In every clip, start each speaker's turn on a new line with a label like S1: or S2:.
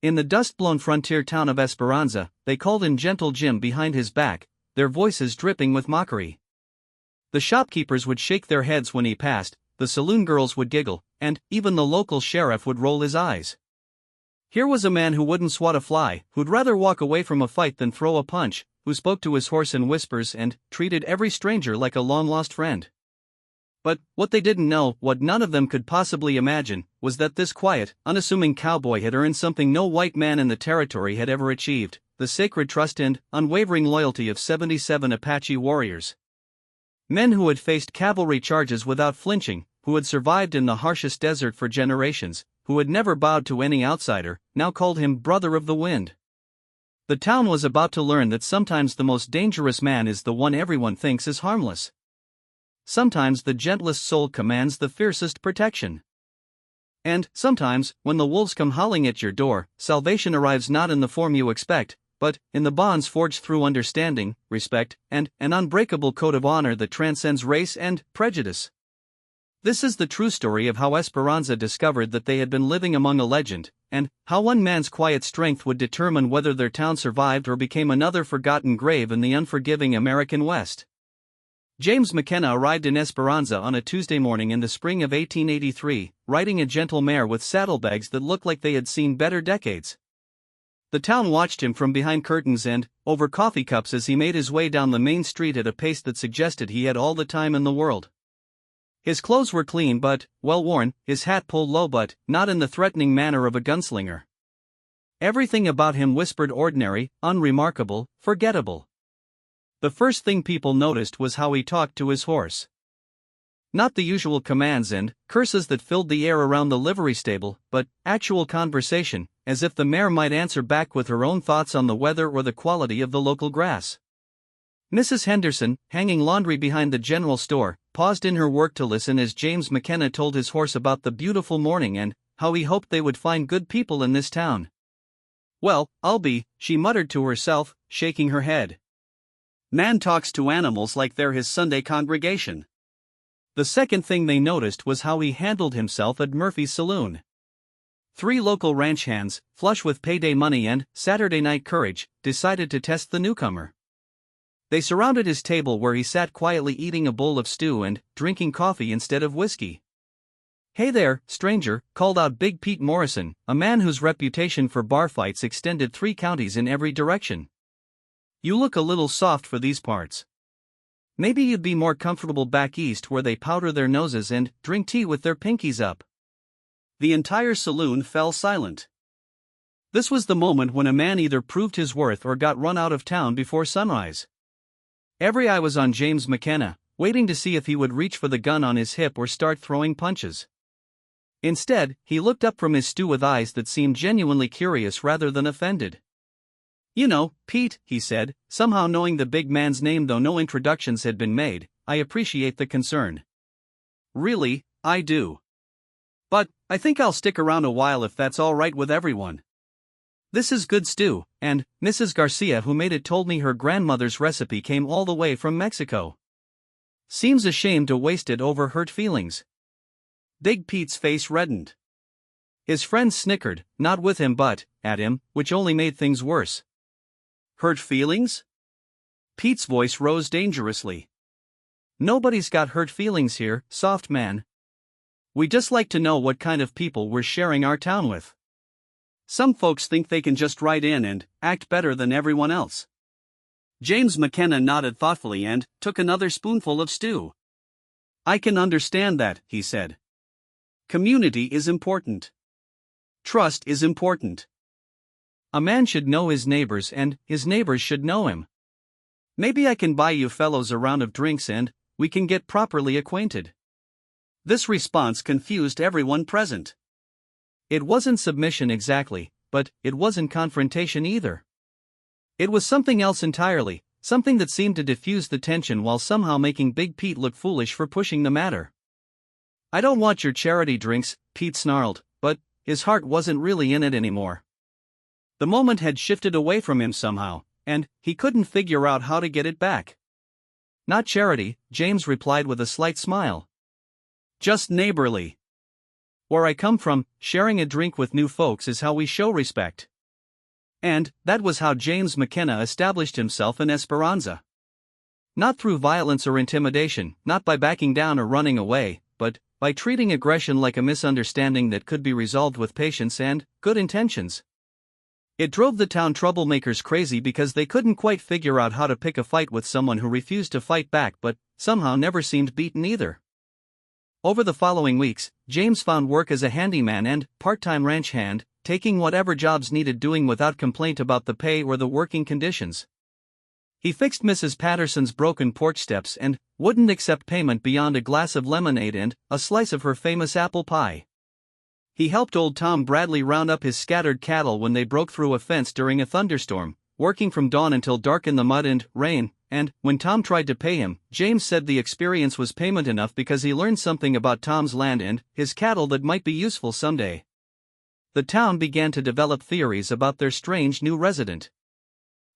S1: In the dust-blown frontier town of Esperanza, they called him Gentle Jim behind his back, their voices dripping with mockery. The shopkeepers would shake their heads when he passed, the saloon girls would giggle, and even the local sheriff would roll his eyes. Here was a man who wouldn't swat a fly, who'd rather walk away from a fight than throw a punch, who spoke to his horse in whispers and treated every stranger like a long-lost friend. But what they didn't know, what none of them could possibly imagine, was that this quiet, unassuming cowboy had earned something no white man in the territory had ever achieved: the sacred trust and unwavering loyalty of 77 Apache warriors. Men who had faced cavalry charges without flinching, who had survived in the harshest desert for generations, who had never bowed to any outsider, now called him Brother of the Wind. The town was about to learn that sometimes the most dangerous man is the one everyone thinks is harmless. Sometimes the gentlest soul commands the fiercest protection. And, sometimes, when the wolves come howling at your door, salvation arrives not in the form you expect, but in the bonds forged through understanding, respect, and an unbreakable code of honor that transcends race and prejudice. This is the true story of how Esperanza discovered that they had been living among a legend, and how one man's quiet strength would determine whether their town survived or became another forgotten grave in the unforgiving American West. James McKenna arrived in Esperanza on a Tuesday morning in the spring of 1883, riding a gentle mare with saddlebags that looked like they had seen better decades. The town watched him from behind curtains and over coffee cups as he made his way down the main street at a pace that suggested he had all the time in the world. His clothes were clean but well worn, his hat pulled low but not in the threatening manner of a gunslinger. Everything about him whispered ordinary, unremarkable, forgettable. The first thing people noticed was how he talked to his horse. Not the usual commands and curses that filled the air around the livery stable, but actual conversation, as if the mare might answer back with her own thoughts on the weather or the quality of the local grass. Mrs. Henderson, hanging laundry behind the general store, paused in her work to listen as James McKenna told his horse about the beautiful morning and how he hoped they would find good people in this town. "Well, I'll be," she muttered to herself, shaking her head. "Man talks to animals like they're his Sunday congregation." The second thing they noticed was how he handled himself at Murphy's saloon. 3 local ranch hands, flush with payday money and Saturday night courage, decided to test the newcomer. They surrounded his table where he sat quietly eating a bowl of stew and drinking coffee instead of whiskey. "Hey there, stranger," called out Big Pete Morrison, a man whose reputation for bar fights extended 3 counties in every direction. "You look a little soft for these parts. Maybe you'd be more comfortable back east where they powder their noses and drink tea with their pinkies up." The entire saloon fell silent. This was the moment when a man either proved his worth or got run out of town before sunrise. Every eye was on James McKenna, waiting to see if he would reach for the gun on his hip or start throwing punches. Instead, he looked up from his stew with eyes that seemed genuinely curious rather than offended. "You know, Pete," he said, somehow knowing the big man's name though no introductions had been made, "I appreciate the concern. Really, I do. But I think I'll stick around a while if that's all right with everyone. This is good stew, and Mrs. Garcia who made it told me her grandmother's recipe came all the way from Mexico. Seems a shame to waste it over hurt feelings." Big Pete's face reddened. His friends snickered, not with him but at him, which only made things worse. "Hurt feelings?" Pete's voice rose dangerously. "Nobody's got hurt feelings here, soft man. We just like to know what kind of people we're sharing our town with. Some folks think they can just ride in and act better than everyone else." James McKenna nodded thoughtfully and took another spoonful of stew. "I can understand that," he said. "Community is important. Trust is important. A man should know his neighbors and his neighbors should know him. Maybe I can buy you fellows a round of drinks and we can get properly acquainted." This response confused everyone present. It wasn't submission exactly, but it wasn't confrontation either. It was something else entirely, something that seemed to diffuse the tension while somehow making Big Pete look foolish for pushing the matter. "I don't want your charity drinks," Pete snarled, but his heart wasn't really in it anymore. The moment had shifted away from him somehow, and he couldn't figure out how to get it back. "Not charity," James replied with a slight smile. "Just neighborly. Where I come from, sharing a drink with new folks is how we show respect." And that was how James McKenna established himself in Esperanza. Not through violence or intimidation, not by backing down or running away, but by treating aggression like a misunderstanding that could be resolved with patience and good intentions. It drove the town troublemakers crazy because they couldn't quite figure out how to pick a fight with someone who refused to fight back but somehow never seemed beaten either. Over the following weeks, James found work as a handyman and part-time ranch hand, taking whatever jobs needed doing without complaint about the pay or the working conditions. He fixed Mrs. Patterson's broken porch steps and wouldn't accept payment beyond a glass of lemonade and a slice of her famous apple pie. He helped old Tom Bradley round up his scattered cattle when they broke through a fence during a thunderstorm, working from dawn until dark in the mud and rain, and when Tom tried to pay him, James said the experience was payment enough because he learned something about Tom's land and his cattle that might be useful someday. The town began to develop theories about their strange new resident.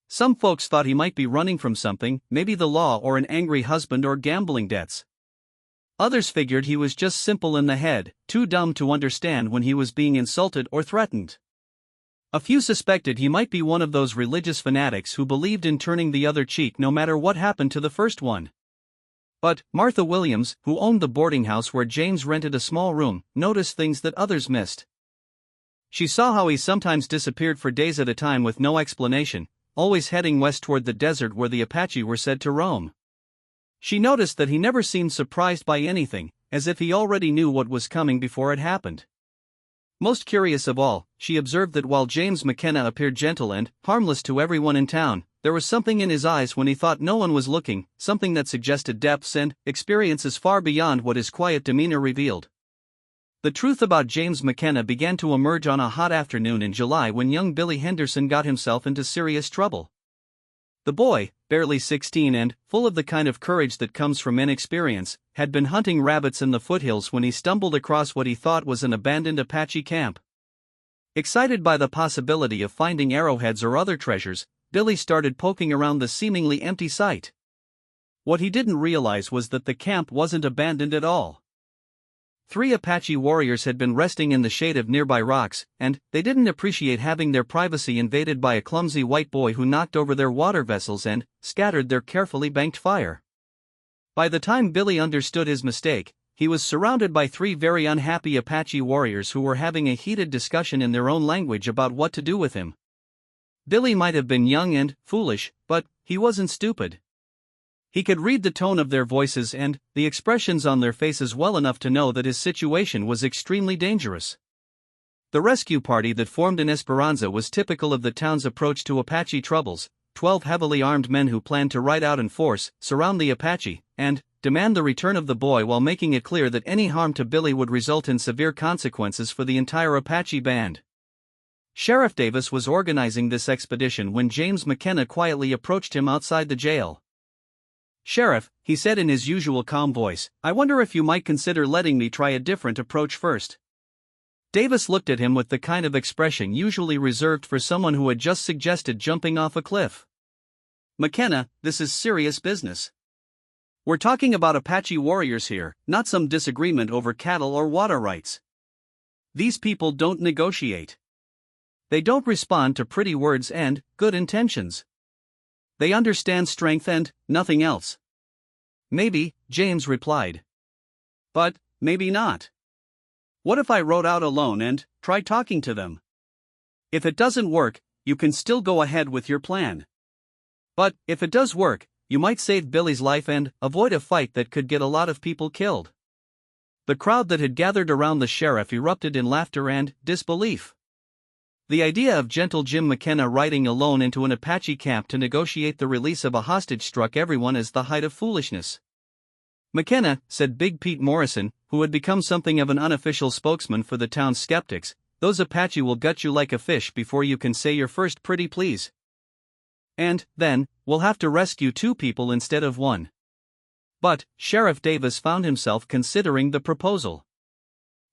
S1: Some folks thought he might be running from something, maybe the law or an angry husband or gambling debts. Others figured he was just simple in the head, too dumb to understand when he was being insulted or threatened. A few suspected he might be one of those religious fanatics who believed in turning the other cheek no matter what happened to the first one. But Martha Williams, who owned the boarding house where James rented a small room, noticed things that others missed. She saw how he sometimes disappeared for days at a time with no explanation, always heading west toward the desert where the Apache were said to roam. She noticed that he never seemed surprised by anything, as if he already knew what was coming before it happened. Most curious of all, she observed that while James McKenna appeared gentle and harmless to everyone in town, there was something in his eyes when he thought no one was looking, something that suggested depths and experiences far beyond what his quiet demeanor revealed. The truth about James McKenna began to emerge on a hot afternoon in July when young Billy Henderson got himself into serious trouble. The boy, barely 16 and full of the kind of courage that comes from inexperience, had been hunting rabbits in the foothills when he stumbled across what he thought was an abandoned Apache camp. Excited by the possibility of finding arrowheads or other treasures, Billy started poking around the seemingly empty site. What he didn't realize was that the camp wasn't abandoned at all. 3 Apache warriors had been resting in the shade of nearby rocks, and they didn't appreciate having their privacy invaded by a clumsy white boy who knocked over their water vessels and scattered their carefully banked fire. By the time Billy understood his mistake, he was surrounded by 3 very unhappy Apache warriors who were having a heated discussion in their own language about what to do with him. Billy might have been young and foolish, but he wasn't stupid. He could read the tone of their voices and the expressions on their faces well enough to know that his situation was extremely dangerous. The rescue party that formed in Esperanza was typical of the town's approach to Apache troubles: 12 heavily armed men who planned to ride out in force, surround the Apache, and demand the return of the boy while making it clear that any harm to Billy would result in severe consequences for the entire Apache band. Sheriff Davis was organizing this expedition when James McKenna quietly approached him outside the jail. "Sheriff," he said in his usual calm voice, "I wonder if you might consider letting me try a different approach first." Davis looked at him with the kind of expression usually reserved for someone who had just suggested jumping off a cliff. "McKenna, this is serious business. We're talking about Apache warriors here, not some disagreement over cattle or water rights. These people don't negotiate. They don't respond to pretty words and good intentions. They understand strength and nothing else." "Maybe," James replied. "But maybe not. What if I rode out alone and tried talking to them? If it doesn't work, you can still go ahead with your plan. But if it does work, you might save Billy's life and avoid a fight that could get a lot of people killed." The crowd that had gathered around the sheriff erupted in laughter and disbelief. The idea of Gentle Jim McKenna riding alone into an Apache camp to negotiate the release of a hostage struck everyone as the height of foolishness. "McKenna," said Big Pete Morrison, who had become something of an unofficial spokesman for the town's skeptics, "those Apache will gut you like a fish before you can say your first pretty please. And then, we'll have to rescue 2 people instead of 1. But Sheriff Davis found himself considering the proposal.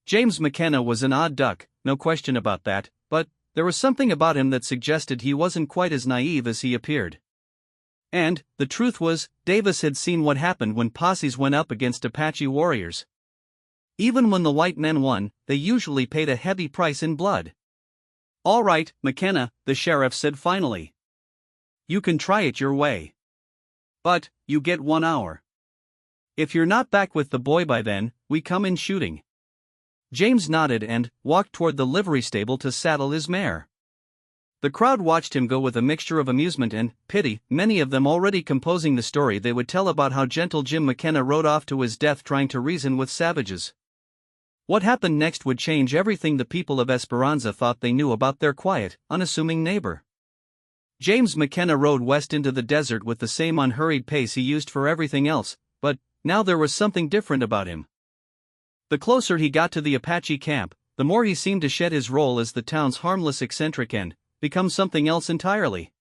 S1: James McKenna was an odd duck, no question about that, but there was something about him that suggested he wasn't quite as naive as he appeared. And the truth was, Davis had seen what happened when posses went up against Apache warriors. Even when the white men won, they usually paid a heavy price in blood. "All right, McKenna," the sheriff said finally. "You can try it your way. But, you get 1 hour. If you're not back with the boy by then, we come in shooting." James nodded and walked toward the livery stable to saddle his mare. The crowd watched him go with a mixture of amusement and pity, many of them already composing the story they would tell about how gentle Jim McKenna rode off to his death trying to reason with savages. What happened next would change everything the people of Esperanza thought they knew about their quiet, unassuming neighbor. James McKenna rode west into the desert with the same unhurried pace he used for everything else, but now there was something different about him. The closer he got to the Apache camp, the more he seemed to shed his role as the town's harmless eccentric and become something else entirely.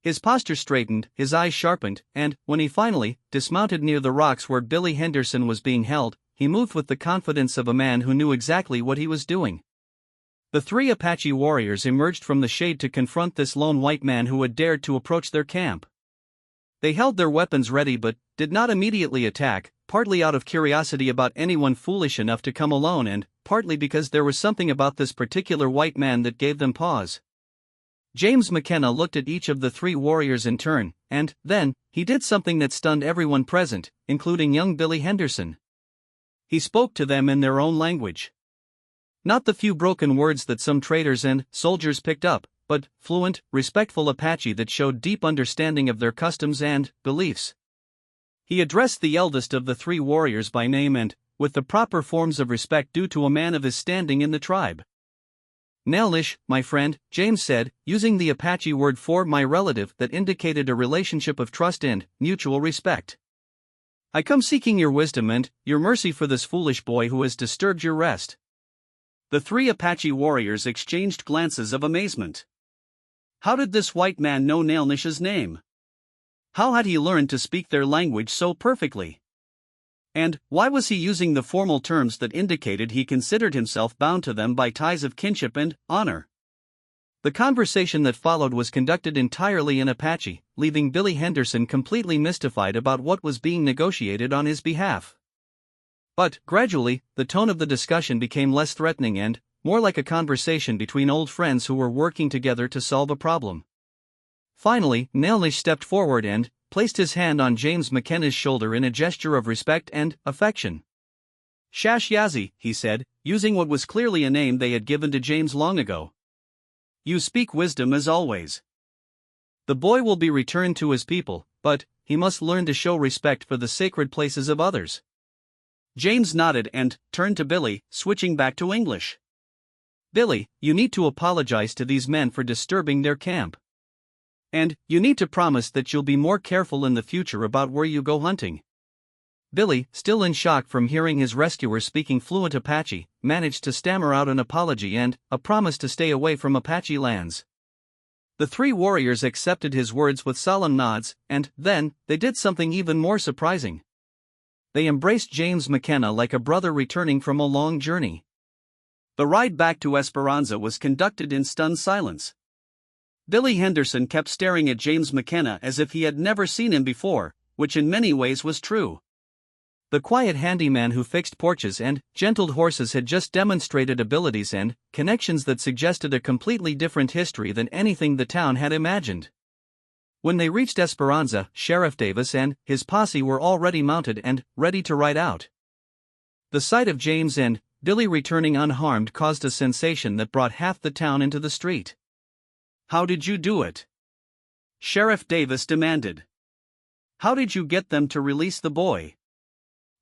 S1: His posture straightened, his eyes sharpened, and, when he finally dismounted near the rocks where Billy Henderson was being held, he moved with the confidence of a man who knew exactly what he was doing. The 3 Apache warriors emerged from the shade to confront this lone white man who had dared to approach their camp. They held their weapons ready but did not immediately attack, partly out of curiosity about anyone foolish enough to come alone and partly because there was something about this particular white man that gave them pause. James McKenna looked at each of the 3 warriors in turn, and then he did something that stunned everyone present, including young Billy Henderson. He spoke to them in their own language. Not the few broken words that some traders and soldiers picked up, but fluent, respectful Apache that showed deep understanding of their customs and beliefs. He addressed the eldest of the 3 warriors by name and with the proper forms of respect due to a man of his standing in the tribe. "Nailish, my friend," James said, using the Apache word for my relative that indicated a relationship of trust and mutual respect. "I come seeking your wisdom and your mercy for this foolish boy who has disturbed your rest." The 3 Apache warriors exchanged glances of amazement. How did this white man know Nailnish's name? How had he learned to speak their language so perfectly? And why was he using the formal terms that indicated he considered himself bound to them by ties of kinship and honor? The conversation that followed was conducted entirely in Apache, leaving Billy Henderson completely mystified about what was being negotiated on his behalf. But, gradually, the tone of the discussion became less threatening and more like a conversation between old friends who were working together to solve a problem. Finally, Nailnish stepped forward and placed his hand on James McKenna's shoulder in a gesture of respect and affection. "Shash Yazi," he said, using what was clearly a name they had given to James long ago. "You speak wisdom as always. The boy will be returned to his people, but he must learn to show respect for the sacred places of others." James nodded and turned to Billy, switching back to English. "Billy, you need to apologize to these men for disturbing their camp. And you need to promise that you'll be more careful in the future about where you go hunting." Billy, still in shock from hearing his rescuer speaking fluent Apache, managed to stammer out an apology and a promise to stay away from Apache lands. The 3 warriors accepted his words with solemn nods, and then they did something even more surprising. They embraced James McKenna like a brother returning from a long journey. The ride back to Esperanza was conducted in stunned silence. Billy Henderson kept staring at James McKenna as if he had never seen him before, which in many ways was true. The quiet handyman who fixed porches and gentled horses had just demonstrated abilities and connections that suggested a completely different history than anything the town had imagined. When they reached Esperanza, Sheriff Davis and his posse were already mounted and ready to ride out. The sight of James and Billy returning unharmed caused a sensation that brought half the town into the street. "How did you do it?" Sheriff Davis demanded. "How did you get them to release the boy?"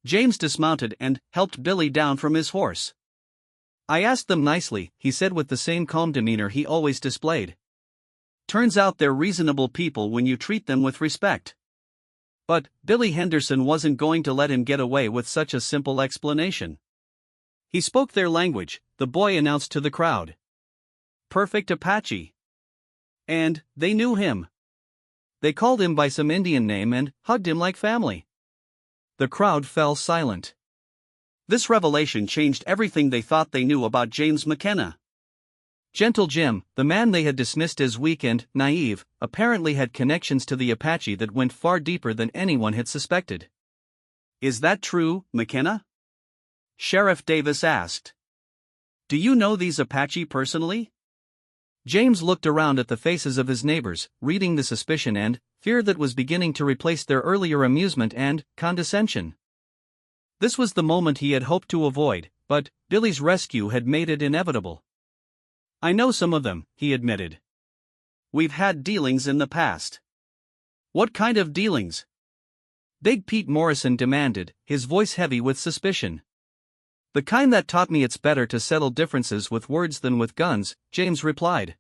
S1: James dismounted and helped Billy down from his horse. "I asked them nicely," he said with the same calm demeanor he always displayed. "Turns out they're reasonable people when you treat them with respect." But Billy Henderson wasn't going to let him get away with such a simple explanation. He spoke their language, the boy announced to the crowd. Perfect Apache. And they knew him. They called him by some Indian name and hugged him like family. The crowd fell silent. This revelation changed everything they thought they knew about James McKenna. Gentle Jim, the man they had dismissed as weak and naive, apparently had connections to the Apache that went far deeper than anyone had suspected. "Is that true, McKenna?" Sheriff Davis asked. "Do you know these Apache personally?" James looked around at the faces of his neighbors, reading the suspicion and fear that was beginning to replace their earlier amusement and condescension. This was the moment he had hoped to avoid, but Billy's rescue had made it inevitable. "I know some of them," he admitted. "We've had dealings in the past." "What kind of dealings?" Big Pete Morrison demanded, his voice heavy with suspicion. "The kind that taught me it's better to settle differences with words than with guns," James replied.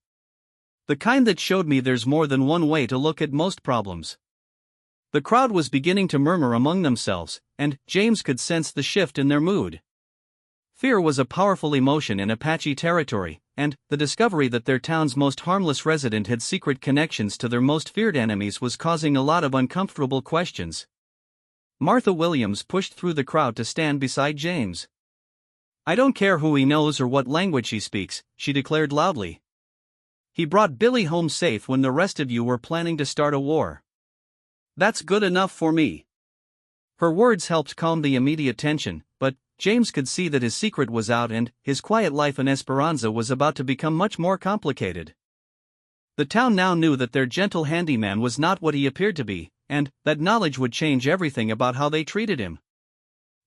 S1: "The kind that showed me there's more than one way to look at most problems." The crowd was beginning to murmur among themselves, and James could sense the shift in their mood. Fear was a powerful emotion in Apache territory, and the discovery that their town's most harmless resident had secret connections to their most feared enemies was causing a lot of uncomfortable questions. Martha Williams pushed through the crowd to stand beside James. "I don't care who he knows or what language he speaks," she declared loudly. "He brought Billy home safe when the rest of you were planning to start a war. That's good enough for me." Her words helped calm the immediate tension, but James could see that his secret was out and his quiet life in Esperanza was about to become much more complicated. The town now knew that their gentle handyman was not what he appeared to be, and that knowledge would change everything about how they treated him.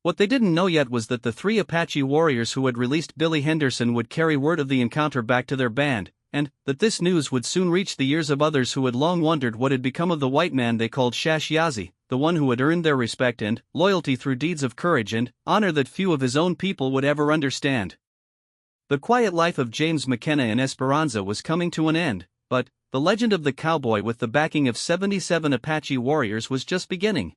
S1: What they didn't know yet was that the 3 Apache warriors who had released Billy Henderson would carry word of the encounter back to their band, and that this news would soon reach the ears of others who had long wondered what had become of the white man they called Shashyazi, the one who had earned their respect and loyalty through deeds of courage and honor that few of his own people would ever understand. The quiet life of James McKenna in Esperanza was coming to an end, but the legend of the cowboy with the backing of 77 Apache warriors was just beginning.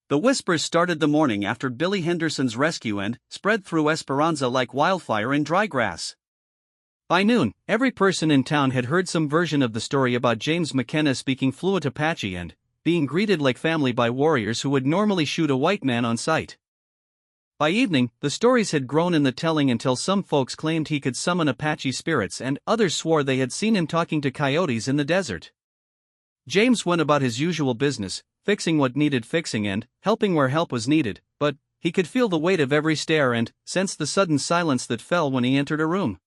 S1: The whispers started the morning after Billy Henderson's rescue and spread through Esperanza like wildfire in dry grass. By noon, every person in town had heard some version of the story about James McKenna speaking fluent Apache and being greeted like family by warriors who would normally shoot a white man on sight. By evening, the stories had grown in the telling until some folks claimed he could summon Apache spirits and others swore they had seen him talking to coyotes in the desert. James went about his usual business, fixing what needed fixing and helping where help was needed, but he could feel the weight of every stare and sensed the sudden silence that fell when he entered a room.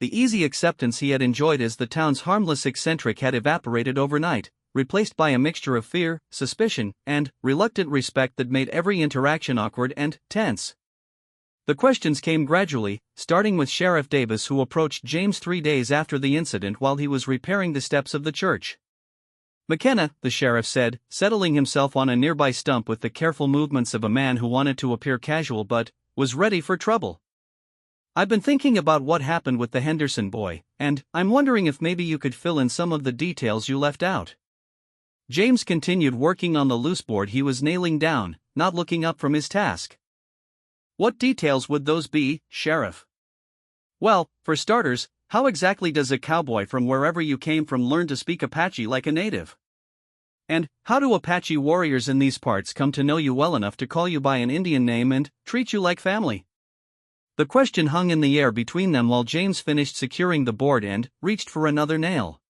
S1: The easy acceptance he had enjoyed as the town's harmless eccentric had evaporated overnight, replaced by a mixture of fear, suspicion, and reluctant respect that made every interaction awkward and tense. The questions came gradually, starting with Sheriff Davis, who approached James 3 days after the incident while he was repairing the steps of the church. "McKenna," the sheriff said, settling himself on a nearby stump with the careful movements of a man who wanted to appear casual but was ready for trouble. "I've been thinking about what happened with the Henderson boy, and I'm wondering if maybe you could fill in some of the details you left out." James continued working on the loose board he was nailing down, not looking up from his task. "What details would those be, Sheriff?" "Well, for starters, how exactly does a cowboy from wherever you came from learn to speak Apache like a native? And how do Apache warriors in these parts come to know you well enough to call you by an Indian name and treat you like family?" The question hung in the air between them while James finished securing the board and reached for another nail.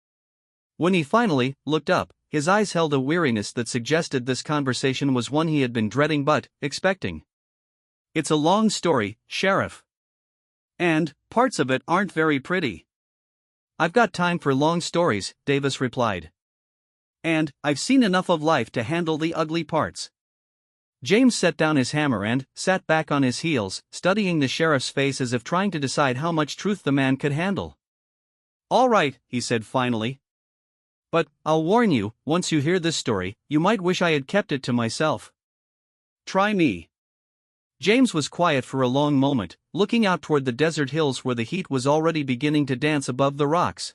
S1: When he finally looked up, his eyes held a weariness that suggested this conversation was one he had been dreading but expecting. "It's a long story, Sheriff. And parts of it aren't very pretty." "I've got time for long stories," Davis replied. "And I've seen enough of life to handle the ugly parts." James set down his hammer and sat back on his heels, studying the sheriff's face as if trying to decide how much truth the man could handle. "All right," he said finally. "But I'll warn you, once you hear this story, you might wish I had kept it to myself." "Try me." James was quiet for a long moment, looking out toward the desert hills where the heat was already beginning to dance above the rocks.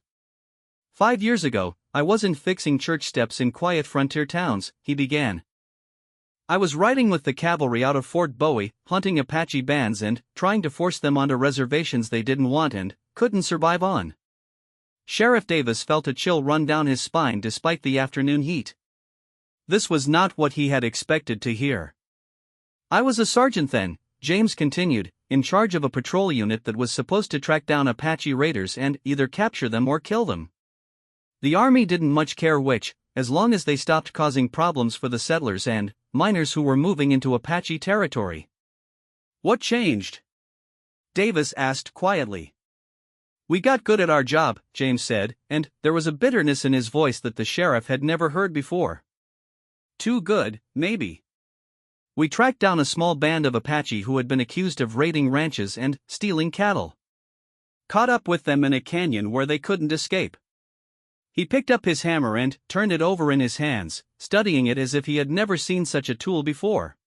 S1: "5 years ago, I wasn't fixing church steps in quiet frontier towns," he began. "I was riding with the cavalry out of Fort Bowie, hunting Apache bands and trying to force them onto reservations they didn't want and couldn't survive on." Sheriff Davis felt a chill run down his spine despite the afternoon heat. This was not what he had expected to hear. "I was a sergeant then," James continued, "in charge of a patrol unit that was supposed to track down Apache raiders and either capture them or kill them. The army didn't much care which, as long as they stopped causing problems for the settlers and miners who were moving into Apache territory." "What changed?" Davis asked quietly. We got good at our job, James said, and there was a bitterness in his voice that the sheriff had never heard before. Too good, maybe. We tracked down a small band of Apache who had been accused of raiding ranches and stealing cattle. Caught up with them in a canyon where they couldn't escape. He picked up his hammer and turned it over in his hands, studying it as if he had never seen such a tool before.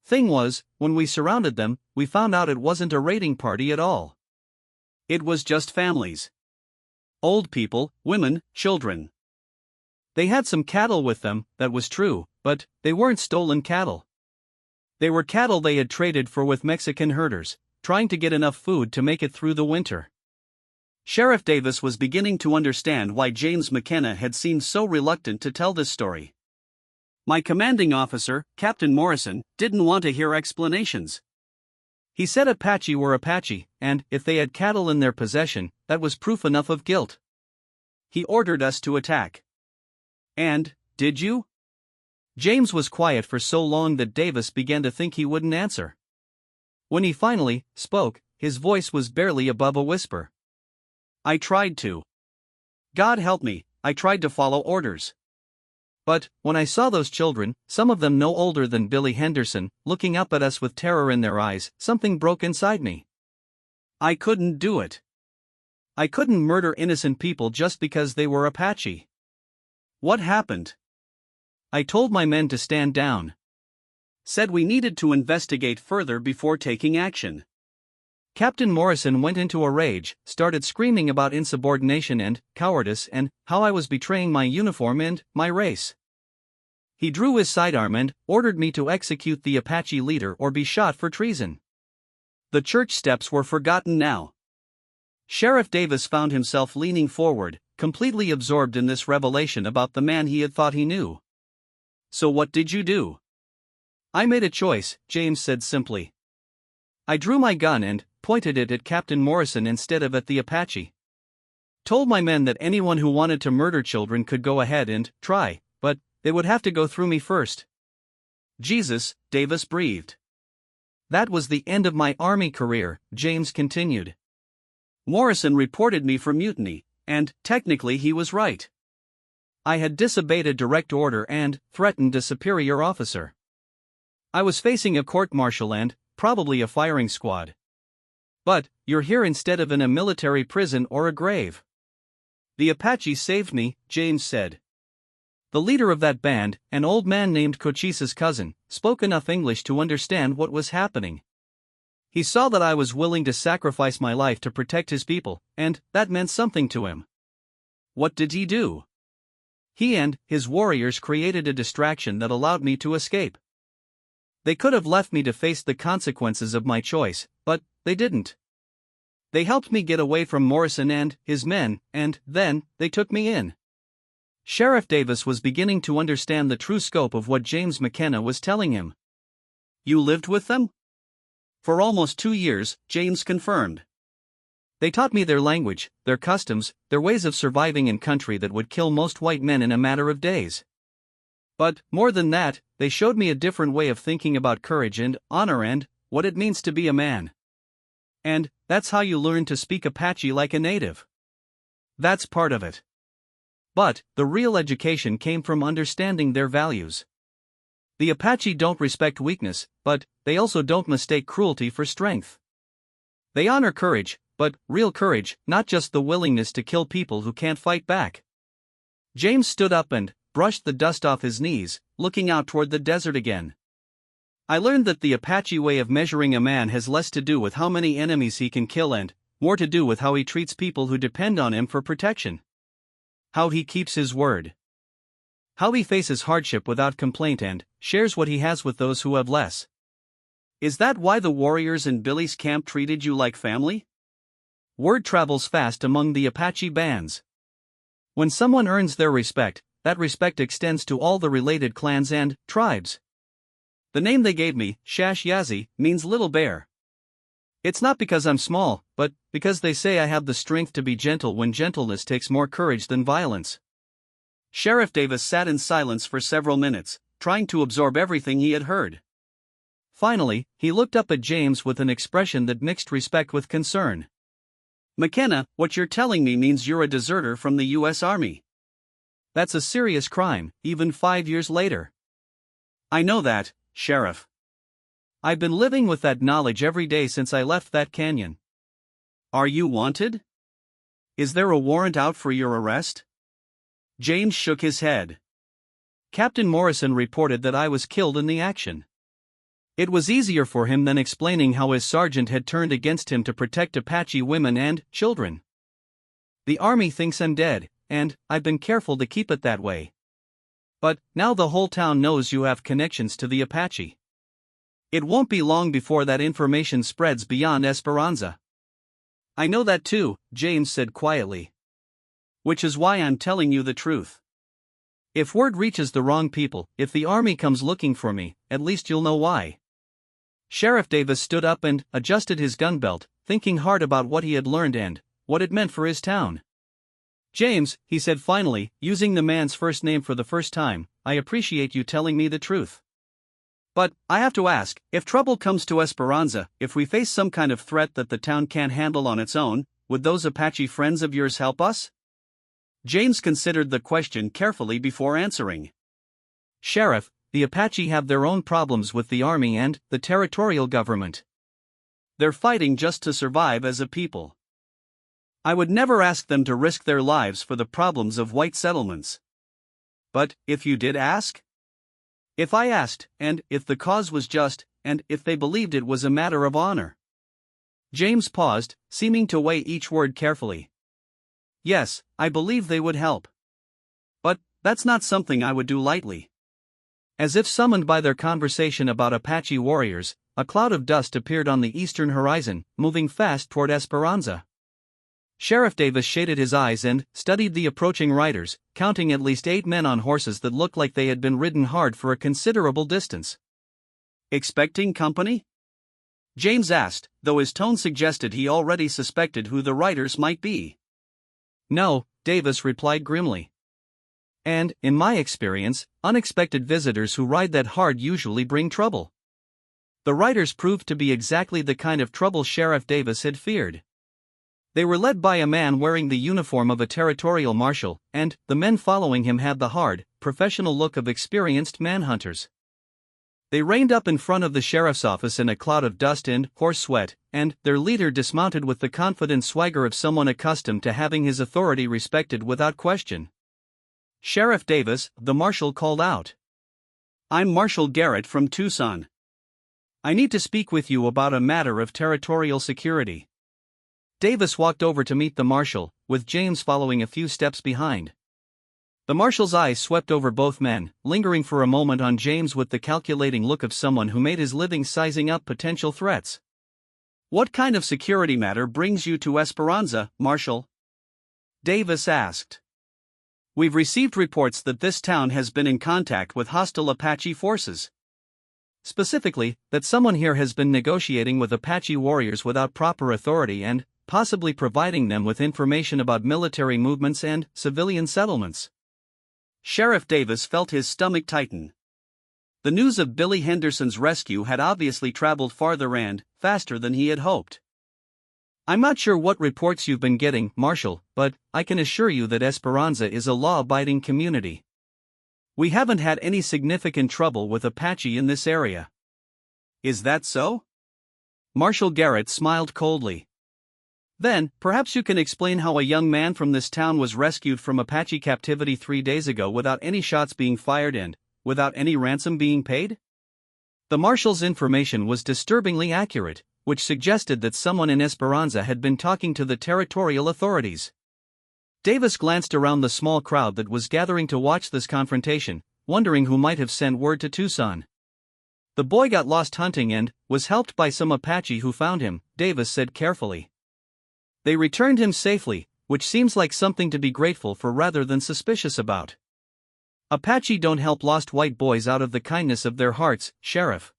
S1: Thing was, when we surrounded them, we found out it wasn't a raiding party at all. It was just families. Old people, women, children. They had some cattle with them, that was true, but they weren't stolen cattle. They were cattle they had traded for with Mexican herders, trying to get enough food to make it through the winter. Sheriff Davis was beginning to understand why James McKenna had seemed so reluctant to tell this story. My commanding officer, Captain Morrison, didn't want to hear explanations. He said Apache were Apache, and if they had cattle in their possession, that was proof enough of guilt. He ordered us to attack. And, did you? James was quiet for so long that Davis began to think he wouldn't answer. When he finally spoke, his voice was barely above a whisper. I tried to. God help me, I tried to follow orders. But, when I saw those children, some of them no older than Billy Henderson, looking up at us with terror in their eyes, something broke inside me. I couldn't do it. I couldn't murder innocent people just because they were Apache. What happened? I told my men to stand down. Said we needed to investigate further before taking action. Captain Morrison went into a rage, started screaming about insubordination and cowardice and how I was betraying my uniform and my race. He drew his sidearm and ordered me to execute the Apache leader or be shot for treason. The church steps were forgotten now. Sheriff Davis found himself leaning forward, completely absorbed in this revelation about the man he had thought he knew. So what did you do? I made a choice, James said simply. I drew my gun and pointed it at Captain Morrison instead of at the Apache. Told my men that anyone who wanted to murder children could go ahead and try, but they would have to go through me first. Jesus, Davis breathed. That was the end of my army career, James continued. Morrison reported me for mutiny, and technically he was right. I had disobeyed a direct order and threatened a superior officer. I was facing a court-martial and probably a firing squad. But you're here instead of in a military prison or a grave. The Apache saved me, James said. The leader of that band, an old man named Cochise's cousin, spoke enough English to understand what was happening. He saw that I was willing to sacrifice my life to protect his people, and that meant something to him. What did he do? He and his warriors created a distraction that allowed me to escape. They could have left me to face the consequences of my choice, but they didn't. They helped me get away from Morrison and his men, and then they took me in. Sheriff Davis was beginning to understand the true scope of what James McKenna was telling him. You lived with them? For almost 2 years, James confirmed. They taught me their language, their customs, their ways of surviving in country that would kill most white men in a matter of days. But, more than that, they showed me a different way of thinking about courage and honor and what it means to be a man. And that's how you learn to speak Apache like a native. That's part of it. But the real education came from understanding their values. The Apache don't respect weakness, but they also don't mistake cruelty for strength. They honor courage, but real courage, not just the willingness to kill people who can't fight back. James stood up and brushed the dust off his knees, looking out toward the desert again. I learned that the Apache way of measuring a man has less to do with how many enemies he can kill and more to do with how he treats people who depend on him for protection. How he keeps his word. How he faces hardship without complaint and shares what he has with those who have less. Is that why the warriors in Billy's camp treated you like family? Word travels fast among the Apache bands. When someone earns their respect, that respect extends to all the related clans and tribes. The name they gave me, Shash Yazi, means little bear. It's not because I'm small, but because they say I have the strength to be gentle when gentleness takes more courage than violence. Sheriff Davis sat in silence for several minutes, trying to absorb everything he had heard. Finally, he looked up at James with an expression that mixed respect with concern.
S2: McKenna, what you're telling me means you're a deserter from the U.S. Army.
S1: That's a serious crime, even 5 years later.
S2: I know that, Sheriff.
S1: I've been living with that knowledge every day since I left that canyon.
S2: Are you wanted? Is there a warrant out for your arrest? James shook his head.
S1: Captain Morrison reported that I was killed in the action. It was easier for him than explaining how his sergeant had turned against him to protect Apache women and children. The Army thinks I'm dead, and I've been careful to keep it that way. But now the whole town knows you have connections to the Apache. It won't be long before that information spreads beyond Esperanza.
S2: I know that too, James said quietly. Which is why I'm telling you the truth.
S1: If word reaches the wrong people, if the Army comes looking for me, at least you'll know why. Sheriff Davis stood up and adjusted his gun belt, thinking hard about what he had learned and what it meant for his town. James, he said finally, using the man's first name for the first time, I appreciate you telling me the truth.
S2: But, I have to ask, if trouble comes to Esperanza, if we face some kind of threat that the town can't handle on its own, would those Apache friends of yours help us? James considered the question carefully before answering.
S1: Sheriff, the Apache have their own problems with the Army and the territorial government.
S2: They're fighting just to survive as a people. I would never ask them to risk their lives for the problems of white settlements. But, if you did ask? If I asked, and if the cause was just, and if they believed it was a matter of honor.
S1: James paused, seeming to weigh each word carefully.
S2: Yes, I believe they would help. But, that's not something I would do lightly.
S1: As if summoned by their conversation about Apache warriors, a cloud of dust appeared on the eastern horizon, moving fast toward Esperanza. Sheriff Davis shaded his eyes and studied the approaching riders, counting at least 8 men on horses that looked like they had been ridden hard for a considerable distance.
S2: Expecting company? James asked, though his tone suggested he already suspected who the riders might be.
S1: No, Davis replied grimly. And, in my experience, unexpected visitors who ride that hard usually bring trouble. The riders proved to be exactly the kind of trouble Sheriff Davis had feared. They were led by a man wearing the uniform of a territorial marshal, and the men following him had the hard, professional look of experienced manhunters. They reined up in front of the sheriff's office in a cloud of dust and horse sweat, and their leader dismounted with the confident swagger of someone accustomed to having his authority respected without question. Sheriff Davis, the marshal called out.
S2: I'm Marshal Garrett from Tucson. I need to speak with you about a matter of territorial security.
S1: Davis walked over to meet the marshal, with James following a few steps behind. The marshal's eyes swept over both men, lingering for a moment on James with the calculating look of someone who made his living sizing up potential threats.
S2: What kind of security matter brings you to Esperanza, Marshal? Davis asked. We've received reports that this town has been in contact with hostile Apache forces.
S1: Specifically, that someone here has been negotiating with Apache warriors without proper authority and possibly providing them with information about military movements and civilian settlements.
S2: Sheriff Davis felt his stomach tighten. The news of Billy Henderson's rescue had obviously traveled farther and faster than he had hoped.
S1: I'm not sure what reports you've been getting, Marshal, but I can assure you that Esperanza is a law-abiding community. We haven't had any significant trouble with Apache in this area.
S2: Is that so?
S1: Marshal Garrett smiled coldly. Then, perhaps you can explain how a young man from this town was rescued from Apache captivity 3 days ago without any shots being fired and without any ransom being paid? The marshal's information was disturbingly accurate, which suggested that someone in Esperanza had been talking to the territorial authorities. Davis glanced around the small crowd that was gathering to watch this confrontation, wondering who might have sent word to Tucson. The boy got lost hunting and was helped by some Apache who found him, Davis said carefully. They returned him safely, which seems like something to be grateful for rather than suspicious about. Apache don't help lost white boys out of the kindness of their hearts, Sheriff.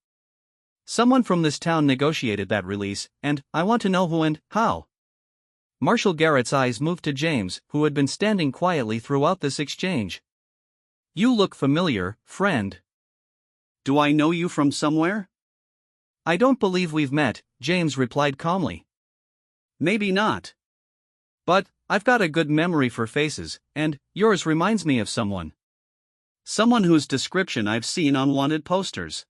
S1: Someone from this town negotiated that release, and I want to know who and how. Marshal Garrett's eyes moved to James, who had been standing quietly throughout this exchange. You look familiar, friend.
S2: Do I know you from somewhere?
S1: I don't believe we've met, James replied calmly.
S2: Maybe not. But I've got a good memory for faces, and yours reminds me of someone. Someone whose description I've seen on wanted posters.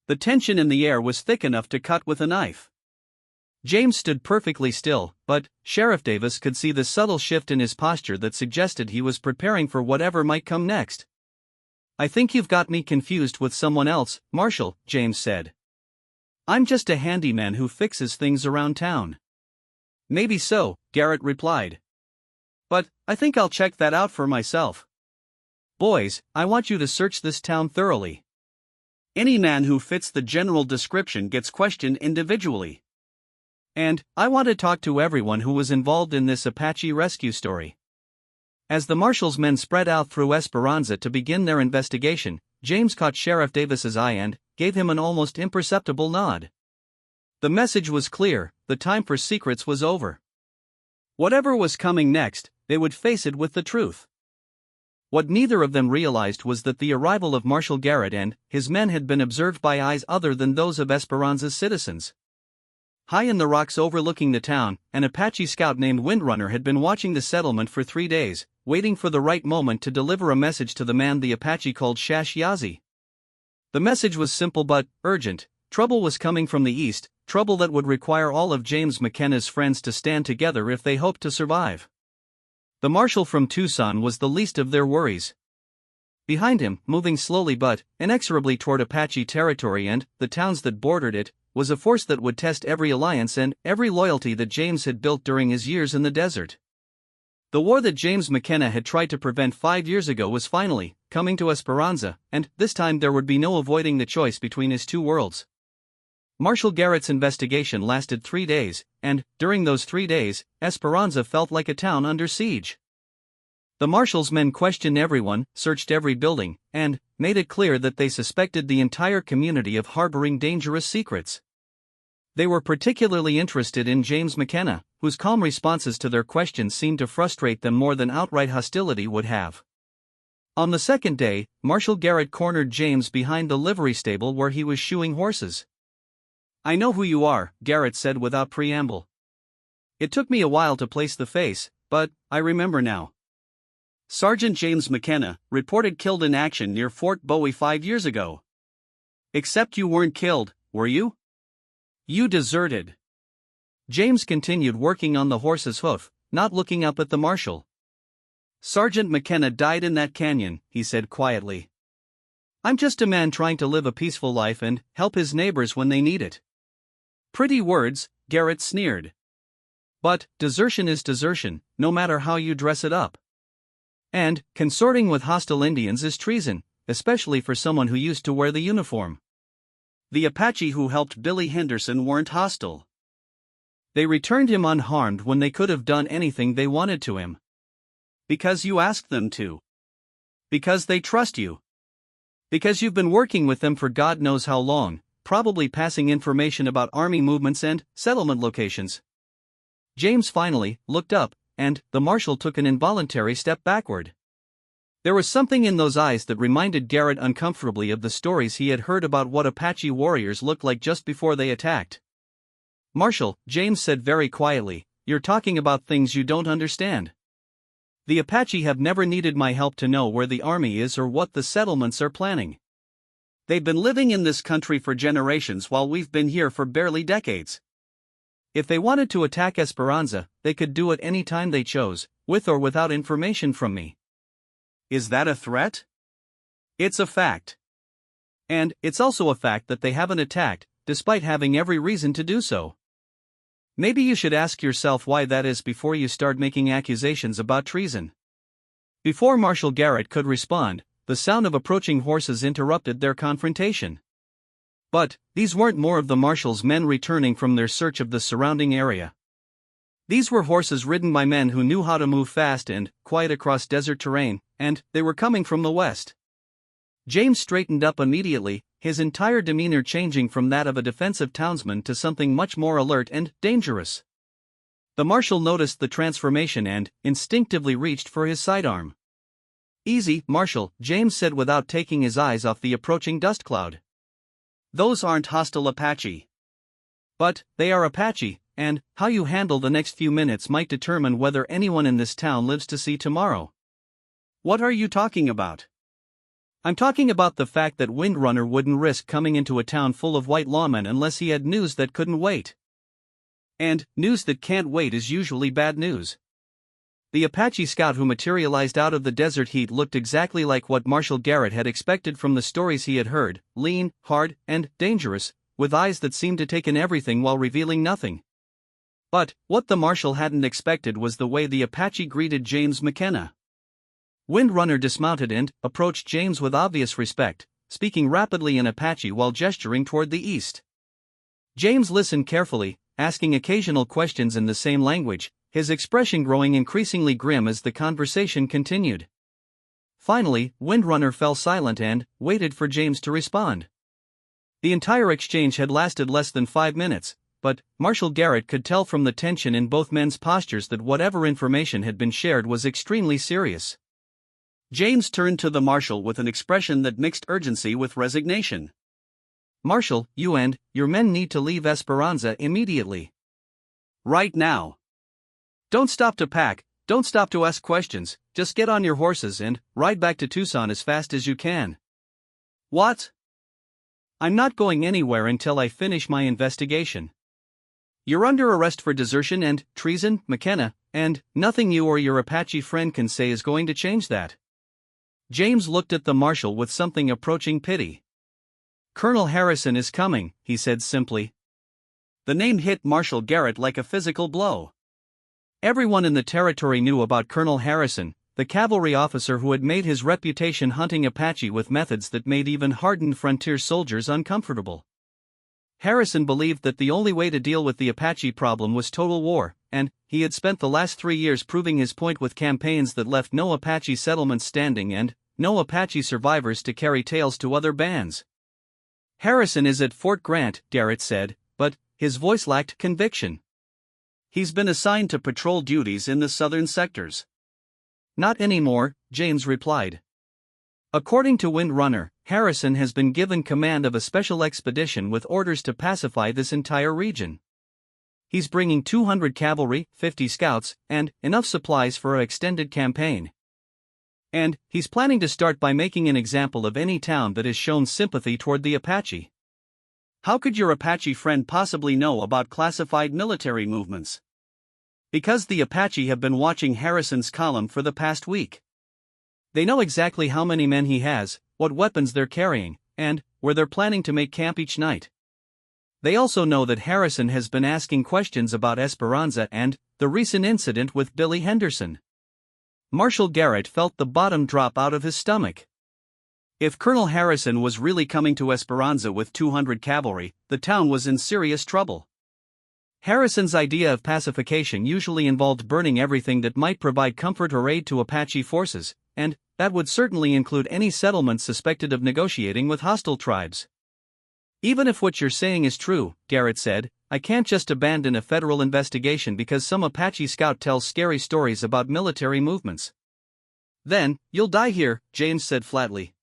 S2: The tension in the air was thick enough to cut with a knife. James stood perfectly still, but Sheriff Davis could see the subtle shift in his posture that suggested he was preparing for whatever might come next. "I think you've got me confused with someone else, Marshal," James said. "I'm just a handyman who fixes things around town." "Maybe so," Garrett replied. "But I think I'll check that out for myself. Boys, I want you to search this town thoroughly. Any man who fits the general description gets questioned individually. And I want to talk to everyone who was involved in this Apache rescue story." As the marshal's men spread out through Esperanza to begin their investigation, James caught Sheriff Davis's eye and gave him an almost imperceptible nod. The message was clear: the time for secrets was over. Whatever was coming next, they would face it with the truth. What neither of them realized was that the arrival of Marshal Garrett and his men had been observed by eyes other than those of Esperanza's citizens. High in the rocks overlooking the town, an Apache scout named Windrunner had been watching the settlement for 3 days, waiting for the right moment to deliver a message to the man the Apache called Shash Yazi. The message was simple but urgent. Trouble was coming from the east, trouble that would require all of James McKenna's friends to stand together if they hoped to survive. The marshal from Tucson was the least of their worries. Behind him, moving slowly but inexorably toward Apache territory and the towns that bordered it, was a force that would test every alliance and every loyalty that James had built during his years in the desert. The war that James McKenna had tried to prevent 5 years ago was finally coming to Esperanza, and this time there would be no avoiding the choice between his two worlds. Marshal Garrett's investigation lasted 3 days, and during those 3 days, Esperanza felt like a town under siege. The marshal's men questioned everyone, searched every building, and made it clear that they suspected the entire community of harboring dangerous secrets. They were particularly interested in James McKenna, whose calm responses to their questions seemed to frustrate them more than outright hostility would have. On the second day, Marshal Garrett cornered James behind the livery stable where he was shoeing horses. "I know who you are," Garrett said without preamble. "It took me a while to place the face, but I remember now. Sergeant James McKenna, reported killed in action near Fort Bowie 5 years ago. Except you weren't killed, were you? You deserted." James continued working on the horse's hoof, not looking up at the marshal. "Sergeant McKenna died in that canyon," he said quietly. "I'm just a man trying to live a peaceful life and help his neighbors when they need it." "Pretty words," Garrett sneered. "But desertion is desertion, no matter how you dress it up. And consorting with hostile Indians is treason, especially for someone who used to wear the uniform. The Apache who helped Billy Henderson weren't hostile. They returned him unharmed when they could have done anything they wanted to him. Because you asked them to. Because they trust you. Because you've been working with them for God knows how long, probably passing information about army movements and settlement locations." James finally looked up, and the marshal took an involuntary step backward. There was something in those eyes that reminded Garrett uncomfortably of the stories he had heard about what Apache warriors looked like just before they attacked. "Marshal," James said very quietly, "you're talking about things you don't understand. The Apache have never needed my help to know where the army is or what the settlements are planning. They've been living in this country for generations while we've been here for barely decades. If they wanted to attack Esperanza, they could do it any time they chose, with or without information from me." "Is that a threat?" "It's a fact. And it's also a fact that they haven't attacked, despite having every reason to do so. Maybe you should ask yourself why that is before you start making accusations about treason." Before Marshal Garrett could respond, the sound of approaching horses interrupted their confrontation. But these weren't more of the marshal's men returning from their search of the surrounding area. These were horses ridden by men who knew how to move fast and quiet across desert terrain, and they were coming from the west. James straightened up immediately, his entire demeanor changing from that of a defensive townsman to something much more alert and dangerous. The marshal noticed the transformation and instinctively reached for his sidearm. "Easy, Marshal," James said without taking his eyes off the approaching dust cloud. "Those aren't hostile Apache." "But they are Apache,"
S1: and how you handle the next few minutes might determine whether anyone in this town lives to see tomorrow."
S2: "What are you talking about?"
S1: "I'm talking about the fact that Windrunner wouldn't risk coming into a town full of white lawmen unless he had news that couldn't wait.
S2: And news that can't wait is usually bad news."
S1: The Apache scout who materialized out of the desert heat looked exactly like what Marshall Garrett had expected from the stories he had heard: lean, hard, and dangerous, with eyes that seemed to take in everything while revealing nothing. But what the Marshal hadn't expected was the way the Apache greeted James McKenna. Windrunner dismounted and approached James with obvious respect, speaking rapidly in Apache while gesturing toward the east. James listened carefully, asking occasional questions in the same language, his expression growing increasingly grim as the conversation continued. Finally, Windrunner fell silent and waited for James to respond. The entire exchange had lasted less than 5 minutes, but Marshal Garrett could tell from the tension in both men's postures that whatever information had been shared was extremely serious.
S2: James turned to the Marshal with an expression that mixed urgency with resignation.
S1: "Marshal, you and your men need to leave Esperanza immediately.
S2: Right now. Don't stop to pack, don't stop to ask questions, just get on your horses and ride back to Tucson as fast as you can."
S1: "What?" "I'm not going anywhere until I finish my investigation."
S2: "You're under arrest for desertion and treason, McKenna,
S1: and nothing you or your Apache friend can say is going to change that." James looked at the Marshal with something approaching pity. "Colonel Harrison is coming," he said simply.
S2: The name hit Marshal Garrett like a physical blow.
S1: Everyone in the territory knew about Colonel Harrison, the cavalry officer who had made his reputation hunting Apache with methods that made even hardened frontier soldiers uncomfortable. Harrison believed that the only way to deal with the Apache problem was total war, and he had spent the last 3 years proving his point with campaigns that left no Apache settlements standing and no Apache survivors to carry tales to other bands. "Harrison is at Fort Grant," Garrett said, but his voice lacked conviction.
S2: "He's been assigned to patrol duties in the southern sectors."
S1: "Not anymore," James replied. "According to Windrunner, Harrison has been given command of a special expedition with orders to pacify this entire region. He's bringing 200 cavalry, 50 scouts, and enough supplies for an extended campaign. And he's planning to start by making an example of any town that has shown sympathy toward the Apache."
S2: "How could your Apache friend possibly know about classified military movements?"
S1: "Because the Apache have been watching Harrison's column for the past week. They know exactly how many men he has, what weapons they're carrying, and where they're planning to make camp each night. They also know that Harrison has been asking questions about Esperanza and the recent incident with Billy Henderson." Marshal Garrett felt the bottom drop out of his stomach. If Colonel Harrison was really coming to Esperanza with 200 cavalry, the town was in serious trouble. Harrison's idea of pacification usually involved burning everything that might provide comfort or aid to Apache forces, and that would certainly include any settlements suspected of negotiating with hostile tribes. "Even if what you're saying is true," Garrett said, "I can't just abandon a federal investigation because some Apache scout tells scary stories about military movements."
S2: "Then, you'll die here," James said flatly.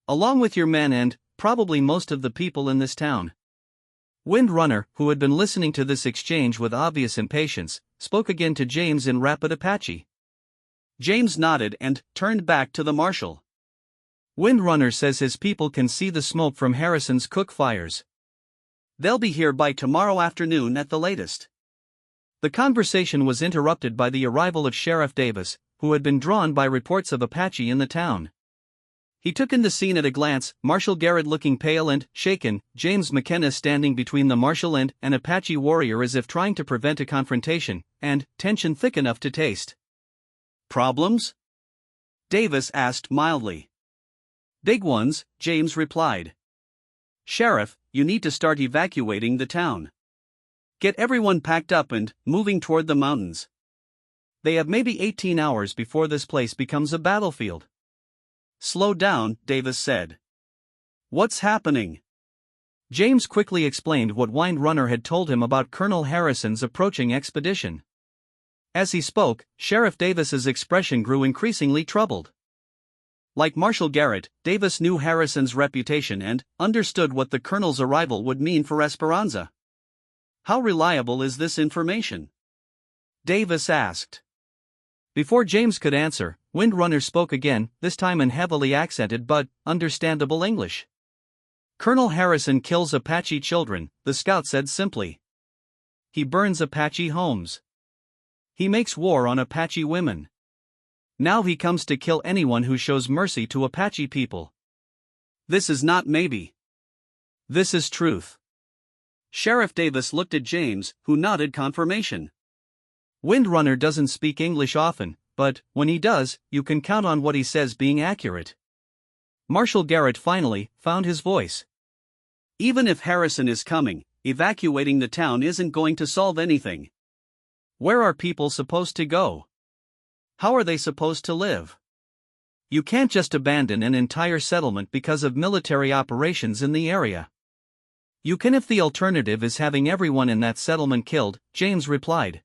S1: "Along with your men and probably most of the people in this town." Windrunner, who had been listening to this exchange with obvious impatience, spoke again to James in rapid Apache.
S2: James nodded and turned back to the Marshal.
S1: "Windrunner says his people can see the smoke from Harrison's cook fires.
S2: They'll be here by tomorrow afternoon at the latest."
S1: The conversation was interrupted by the arrival of Sheriff Davis, who had been drawn by reports of Apache in the town. He took in the scene at a glance, Marshal Garrett looking pale and shaken, James McKenna standing between the Marshal and an Apache warrior as if trying to prevent a confrontation, and tension thick enough to taste.
S2: "Problems?" Davis asked mildly.
S1: "Big ones," James replied.
S2: "Sheriff, you need to start evacuating the town. Get everyone packed up and moving toward the mountains.
S1: They have maybe 18 hours before this place becomes a battlefield."
S2: "Slow down," Davis said. "What's happening?"
S1: James quickly explained what Windrunner had told him about Colonel Harrison's approaching expedition. As he spoke, Sheriff Davis's expression grew increasingly troubled. Like Marshal Garrett, Davis knew Harrison's reputation and understood what the colonel's arrival would mean for Esperanza.
S2: How reliable is this information? Davis asked.
S1: Before James could answer, Windrunner spoke again, this time in heavily accented but understandable English. Colonel Harrison kills Apache children, the scout said simply. He burns Apache homes. He makes war on Apache women. Now he comes to kill anyone who shows mercy to Apache people.
S2: This is not maybe.
S1: This is truth.
S2: Sheriff Davis looked at James, who nodded confirmation.
S1: Windrunner doesn't speak English often, but when he does, you can count on what he says being accurate. Marshal Garrett finally found his voice.
S2: Even if Harrison is coming, evacuating the town isn't going to solve anything.
S1: Where are people supposed to go? How are they supposed to live? You can't just abandon an entire settlement because of military operations in the area. You can if the alternative is having everyone in that settlement killed, James replied.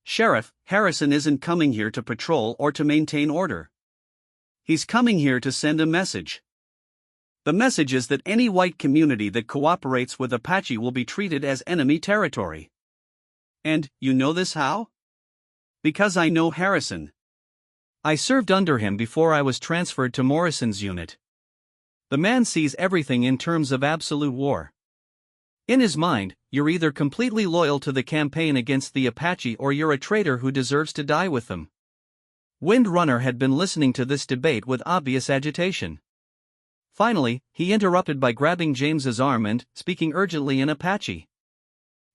S2: Sheriff, Harrison isn't coming here to patrol or to maintain order. He's coming here to send a message. The message is that any white community that cooperates with Apache will be treated as enemy territory. And, you know this how? Because I know Harrison.
S1: I served under him before I was transferred to Morrison's unit. The man sees everything in terms of absolute war. In his mind, you're either completely loyal to the campaign against the Apache or you're a traitor who deserves to die with them. Windrunner had been listening to this debate with obvious agitation. Finally, he interrupted by grabbing James's arm and speaking urgently in Apache.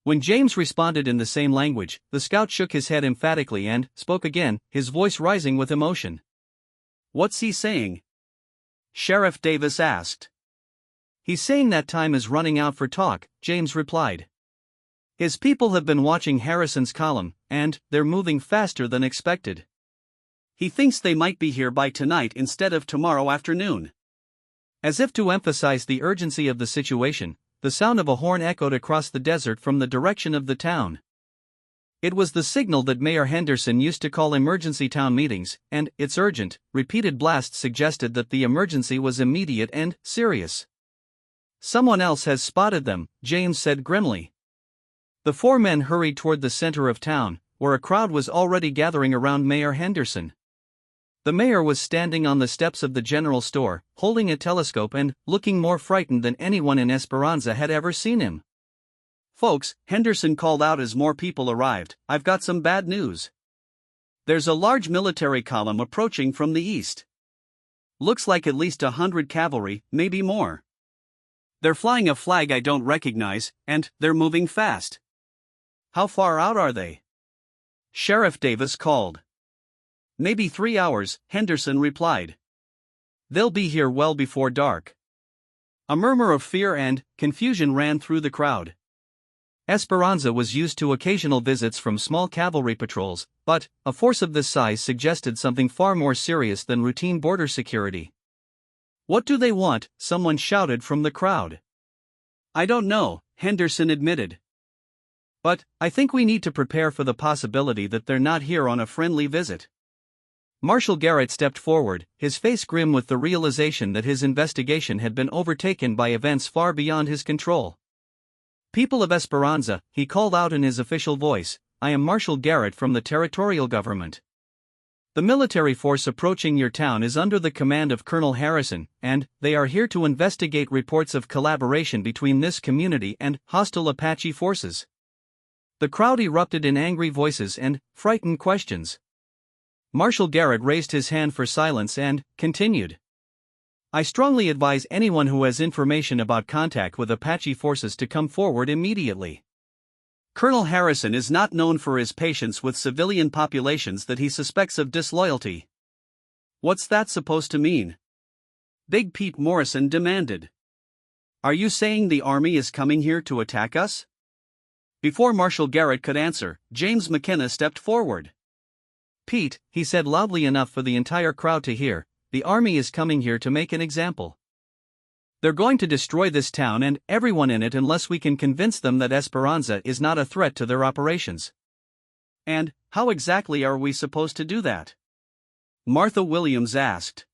S1: When James responded in the same language, the scout shook his head emphatically and spoke again, his voice rising with emotion.
S2: What's he saying? Sheriff Davis asked.
S1: He's saying that time is running out for talk, James replied. His people have been watching Harrison's column, and they're moving faster than expected.
S2: He thinks they might be here by tonight instead of tomorrow afternoon.
S1: As if to emphasize the urgency of the situation, the sound of a horn echoed across the desert from the direction of the town. It was the signal that Mayor Henderson used to call emergency town meetings, and "it's urgent" repeated blasts suggested that the emergency was immediate and serious. Someone else has spotted them, James said grimly. The four men hurried toward the center of town, where a crowd was already gathering around Mayor Henderson. The mayor was standing on the steps of the general store, holding a telescope and looking more frightened than anyone in Esperanza had ever seen him.
S2: Folks, Henderson called out as more people arrived, I've got some bad news. There's a large military column approaching from the east. Looks like at least 100 cavalry, maybe more. They're flying a flag I don't recognize, and they're moving fast.
S1: How far out are they?
S2: Sheriff Davis called. Maybe 3 hours, Henderson replied.
S1: They'll be here well before dark. A murmur of fear and confusion ran through the crowd. Esperanza was used to occasional visits from small cavalry patrols, but a force of this size suggested something far more serious than routine border security. What do they want? Someone shouted from the crowd.
S2: I don't know, Henderson admitted.
S1: But I think we need to prepare for the possibility that they're not here on a friendly visit. Marshal Garrett stepped forward, his face grim with the realization that his investigation had been overtaken by events far beyond his control. People of Esperanza, he called out in his official voice, I am Marshal Garrett from the territorial government. The military force approaching your town is under the command of Colonel Harrison, and they are here to investigate reports of collaboration between this community and hostile Apache forces. The crowd erupted in angry voices and frightened questions. Marshal Garrett raised his hand for silence and continued. I strongly advise anyone who has information about contact with Apache forces to come forward immediately.
S2: Colonel Harrison is not known for his patience with civilian populations that he suspects of disloyalty.
S1: What's that supposed to mean?
S2: Big Pete Morrison demanded. Are you saying the army is coming here to attack us? Before Marshal Garrett could answer, James McKenna stepped forward.
S1: Pete, he said loudly enough for the entire crowd to hear, the army is coming here to make an example. They're going to destroy this town and everyone in it unless we can convince them that Esperanza is not a threat to their operations.
S2: And how exactly are we supposed to do that? Martha Williams asked.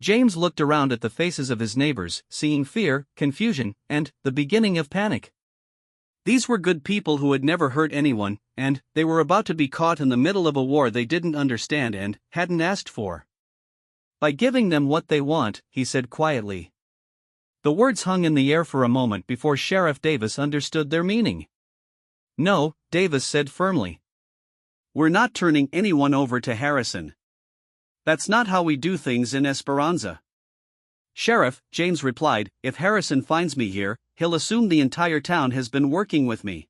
S1: James looked around at the faces of his neighbors, seeing fear, confusion, and the beginning of panic.
S2: These were good people who had never hurt anyone, and they were about to be caught in the middle of a war they didn't understand and hadn't asked for. By giving them what they want, he said quietly. The words hung in the air for a moment before Sheriff Davis understood their meaning. No, Davis said firmly. We're not turning anyone over to Harrison. That's not how we do things in Esperanza. Sheriff, James replied, if Harrison finds me here, he'll assume the entire town has been working with me.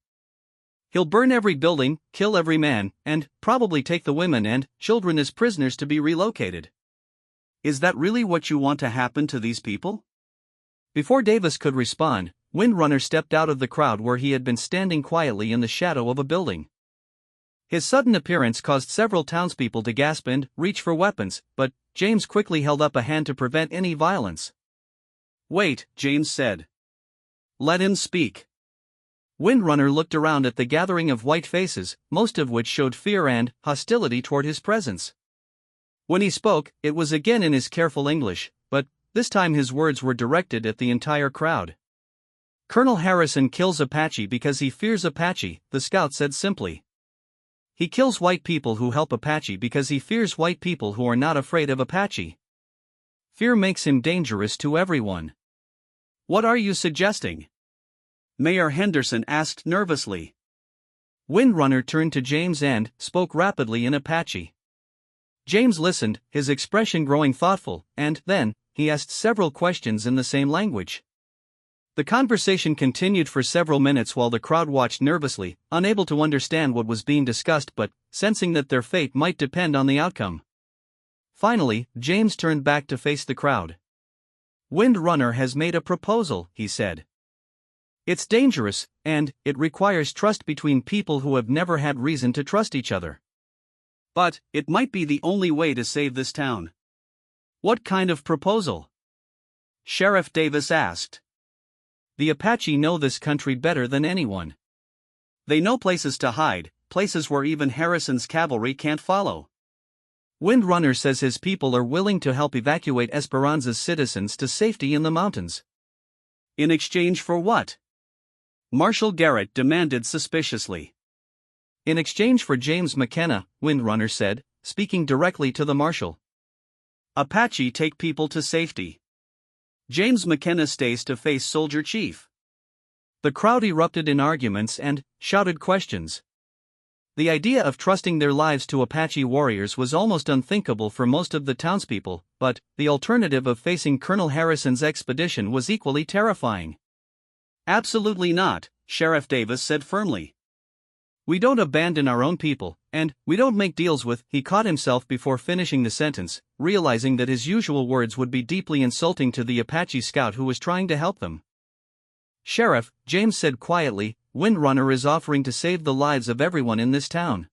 S2: He'll burn every building, kill every man, and probably take the women and children as prisoners to be relocated. Is that really what you want to happen to these people? Before Davis could respond, Windrunner stepped out of the crowd where he had been standing quietly in the shadow of a building. His sudden appearance caused several townspeople to gasp and reach for weapons, but James quickly held up a hand to prevent any violence. Wait, James said. Let him speak. Windrunner looked around at the gathering of white faces, most of which showed fear and hostility toward his presence. When he spoke, it was again in his careful English, but this time his words were directed at the entire crowd. Colonel Harrison kills Apache because he fears Apache, the scout said simply. He kills white people who help Apache because he fears white people who are not afraid of Apache. Fear makes him dangerous to everyone. What are you suggesting? Mayor Henderson asked nervously. Windrunner turned to James and spoke rapidly in Apache. James listened, his expression growing thoughtful, and then he asked several questions in the same language. The conversation continued for several minutes while the crowd watched nervously, unable to understand what was being discussed but sensing that their fate might depend on the outcome. Finally, James turned back to face the crowd. Windrunner has made a proposal, he said. It's dangerous, and it requires trust between people who have never had reason to trust each other. But it might be the only way to save this town. What kind of proposal? Sheriff Davis asked. The Apache know this country better than anyone. They know places to hide, places where even Harrison's cavalry can't follow. Windrunner says his people are willing to help evacuate Esperanza's citizens to safety in the mountains. In exchange for what? Marshal Garrett demanded suspiciously. In exchange for James McKenna, Windrunner said, speaking directly to the marshal. Apache take people to safety. James McKenna stays to face Soldier Chief. The crowd erupted in arguments and shouted questions. The idea of trusting their lives to Apache warriors was almost unthinkable for most of the townspeople, but the alternative of facing Colonel Harrison's expedition was equally terrifying. Absolutely not, Sheriff Davis said firmly. We don't abandon our own people, and we don't make deals with. He caught himself before finishing the sentence, realizing that his usual words would be deeply insulting to the Apache scout who was trying to help them. Sheriff, James said quietly, Windrunner is offering to save the lives of everyone in this town.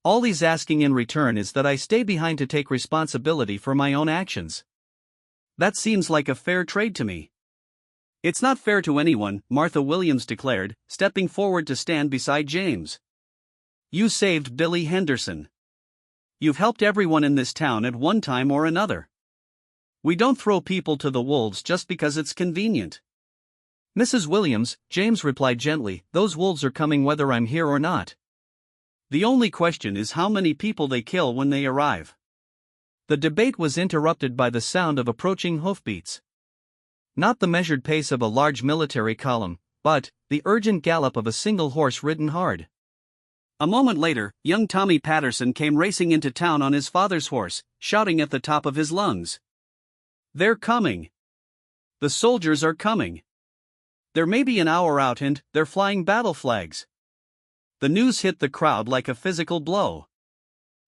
S2: All he's asking in return is that I stay behind to take responsibility for my own actions. That seems like a fair trade to me. It's not fair to anyone, Martha Williams declared, stepping forward to stand beside James. You saved Billy Henderson. You've helped everyone in this town at one time or another. We don't throw people to the wolves just because it's convenient. Mrs. Williams, James replied gently, those wolves are coming whether I'm here or not. The only question is how many people they kill when they arrive. The debate was interrupted by the sound of approaching hoofbeats. Not the measured pace of a large military column, but the urgent gallop of a single horse ridden hard. A moment later, young Tommy Patterson came racing into town on his father's horse, shouting at the top of his lungs. They're coming. The soldiers are coming. They're maybe an hour out and they're flying battle flags. The news hit the crowd like a physical blow.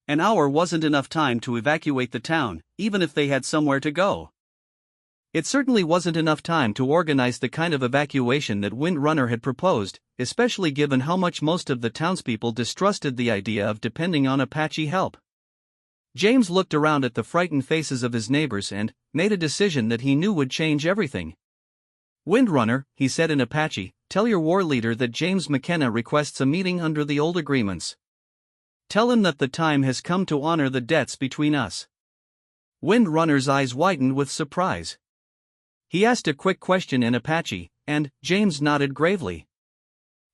S2: An hour wasn't enough time to evacuate the town, even if they had somewhere to go. It certainly wasn't enough time to organize the kind of evacuation that Windrunner had proposed, especially given how much most of the townspeople distrusted the idea of depending on Apache help. James looked around at the frightened faces of his neighbors and made a decision that he knew would change everything. Windrunner, he said in Apache, tell your war leader that James McKenna requests a meeting under the old agreements. Tell him that the time has come to honor the debts between us. Windrunner's eyes widened with surprise. He asked a quick question in Apache, and James nodded gravely.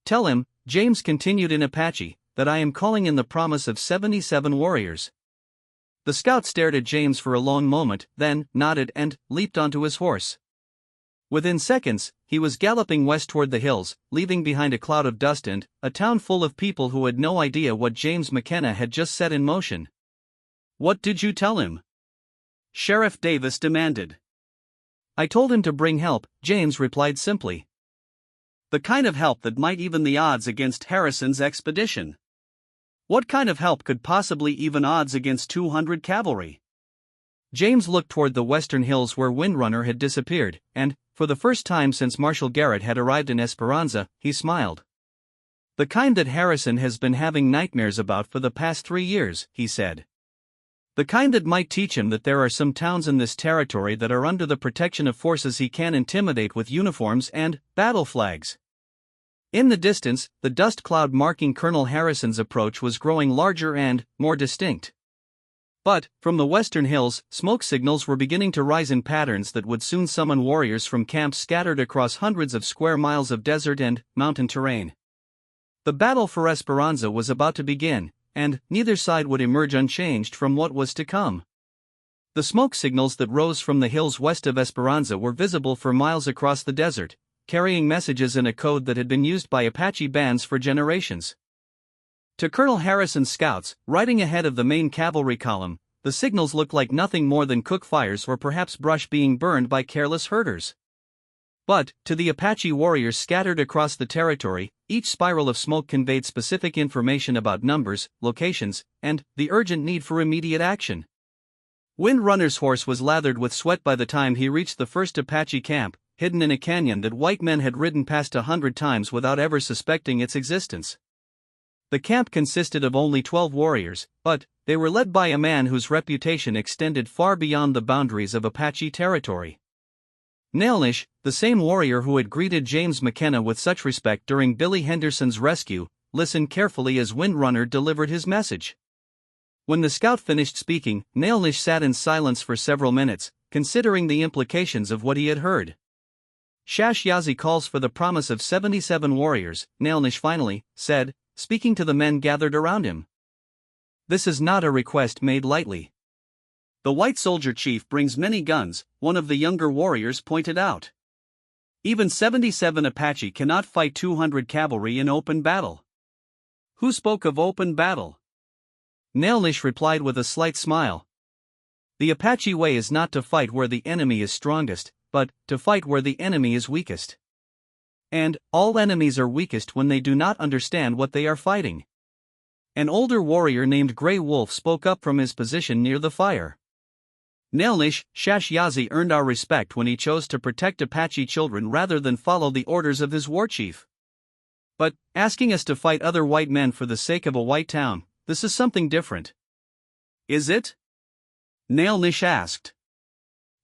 S1: Tell him," James continued in Apache, "that I am calling in the promise of 77 warriors." The scout stared at James for a long moment, then nodded and leaped onto his horse. Within seconds, he was galloping west toward the hills, leaving behind a cloud of dust and a town full of people who had no idea what James McKenna had just set in motion.
S2: "What did you tell him?" Sheriff Davis demanded.
S1: "I told him to bring help," James replied simply.
S2: "The kind of help that might even the odds against Harrison's expedition." "What kind of help could possibly even odds against 200 cavalry?"
S1: James looked toward the western hills where Windrunner had disappeared, and, for the first time since Marshal Garrett had arrived in Esperanza, he smiled. "The kind that Harrison has been having nightmares about for the past 3 years," he said. "The kind that might teach him that there are some towns in this territory that are under the protection of forces he can intimidate with uniforms and battle flags." In the distance, the dust cloud marking Colonel Harrison's approach was growing larger and more distinct. But, from the western hills, smoke signals were beginning to rise in patterns that would soon summon warriors from camps scattered across hundreds of square miles of desert and mountain terrain. The battle for Esperanza was about to begin, and neither side would emerge unchanged from what was to come. The smoke signals that rose from the hills west of Esperanza were visible for miles across the desert, carrying messages in a code that had been used by Apache bands for generations. To Colonel Harrison's scouts, riding ahead of the main cavalry column, the signals looked like nothing more than cook fires or perhaps brush being burned by careless herders. But, to the Apache warriors scattered across the territory, each spiral of smoke conveyed specific information about numbers, locations, and the urgent need for immediate action. Windrunner's horse was lathered with sweat by the time he reached the first Apache camp, hidden in a canyon that white men had ridden past 100 times without ever suspecting its existence. The camp consisted of only 12 warriors, but they were led by a man whose reputation extended far beyond the boundaries of Apache territory. Nailnish, the same warrior who had greeted James McKenna with such respect during Billy Henderson's rescue, listened carefully as Windrunner delivered his message. When the scout finished speaking, Nailnish sat in silence for several minutes, considering the implications of what he had heard. "Shash Yazi calls for the promise of 77 warriors," Nailnish finally said, speaking to the men gathered around him. "This is not a request made lightly."
S2: "The white soldier chief brings many guns," one of the younger warriors pointed out. "Even 77 Apache cannot fight 200 cavalry in open battle." "Who spoke of open battle?"
S1: Nailnish replied with a slight smile. "The Apache way is not to fight where the enemy is strongest, but to fight where the enemy is weakest. And all enemies are weakest when they do not understand what they are fighting." An older warrior named Grey Wolf spoke up from his position near the fire. "Nailnish, Shash Yazi earned our respect when he chose to protect Apache children rather than follow the orders of his war chief. But, asking us to fight other white men for the sake of a white town, this is something different."
S2: "Is it?" Nailnish asked.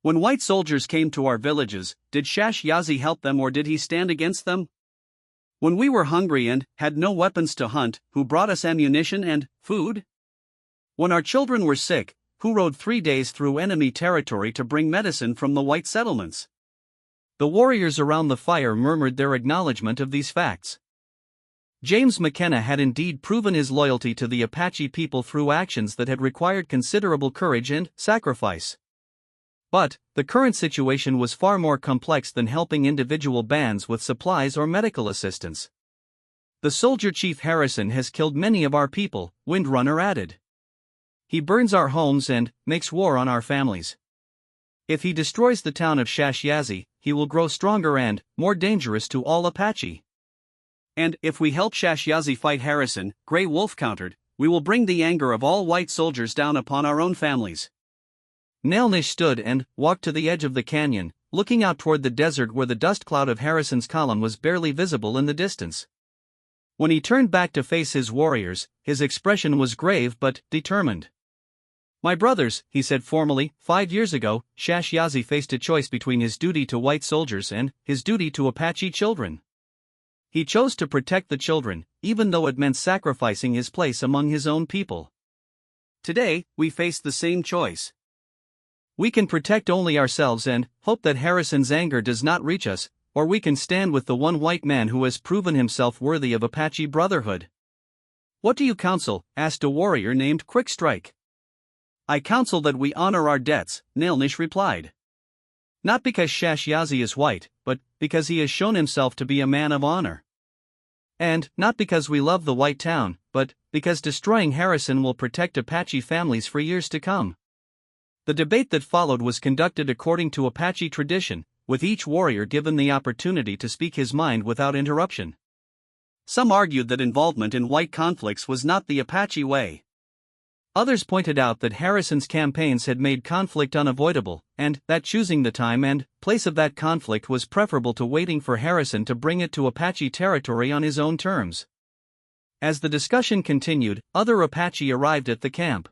S2: "When white soldiers came to our villages, did Shash Yazi help them or did he stand against them? When we were hungry and had no weapons to hunt, who brought us ammunition and food? When our children were sick, who rode 3 days through enemy territory to bring medicine from the white settlements?" The warriors around the fire murmured their acknowledgement of these facts. James McKenna had indeed proven his loyalty to the Apache people through actions that had required considerable courage and sacrifice. But, the current situation was far more complex than helping individual bands with supplies or medical assistance. "The soldier chief Harrison has killed many of our people," Windrunner added. "He burns our homes and makes war on our families. If he destroys the town of Shash Yazi, he will grow stronger and more dangerous to all Apache." "And if we help Shash Yazi fight Harrison," Grey Wolf countered, "we will bring the anger of all white soldiers down upon our own families." Nailnish stood and walked to the edge of the canyon, looking out toward the desert where the dust cloud of Harrison's column was barely visible in the distance. When he turned back to face his warriors, his expression was grave but determined. "My brothers," he said formally, 5 years ago, Shash Yazi faced a choice between his duty to white soldiers and his duty to Apache children. He chose to protect the children, even though it meant sacrificing his place among his own people. Today, we face the same choice. We can protect only ourselves and hope that Harrison's anger does not reach us,
S1: or we can stand with the one white man who has proven himself worthy of Apache brotherhood."
S2: "What do you counsel?" asked a warrior named Quickstrike. "I counsel that we honor our debts," Nailnish replied. "Not because Shashyazi is white, but because he has shown himself to be a man of honor.
S1: And not because we love the white town, but because destroying Harrison will protect Apache families for years to come." The debate that followed was conducted according to Apache tradition, with each warrior given the opportunity to speak his mind without interruption.
S2: Some argued that involvement in white conflicts was not the Apache way.
S1: Others pointed out that Harrison's campaigns had made conflict unavoidable, and that choosing the time and place of that conflict was preferable to waiting for Harrison to bring it to Apache territory on his own terms. As the discussion continued, other Apache arrived at the camp.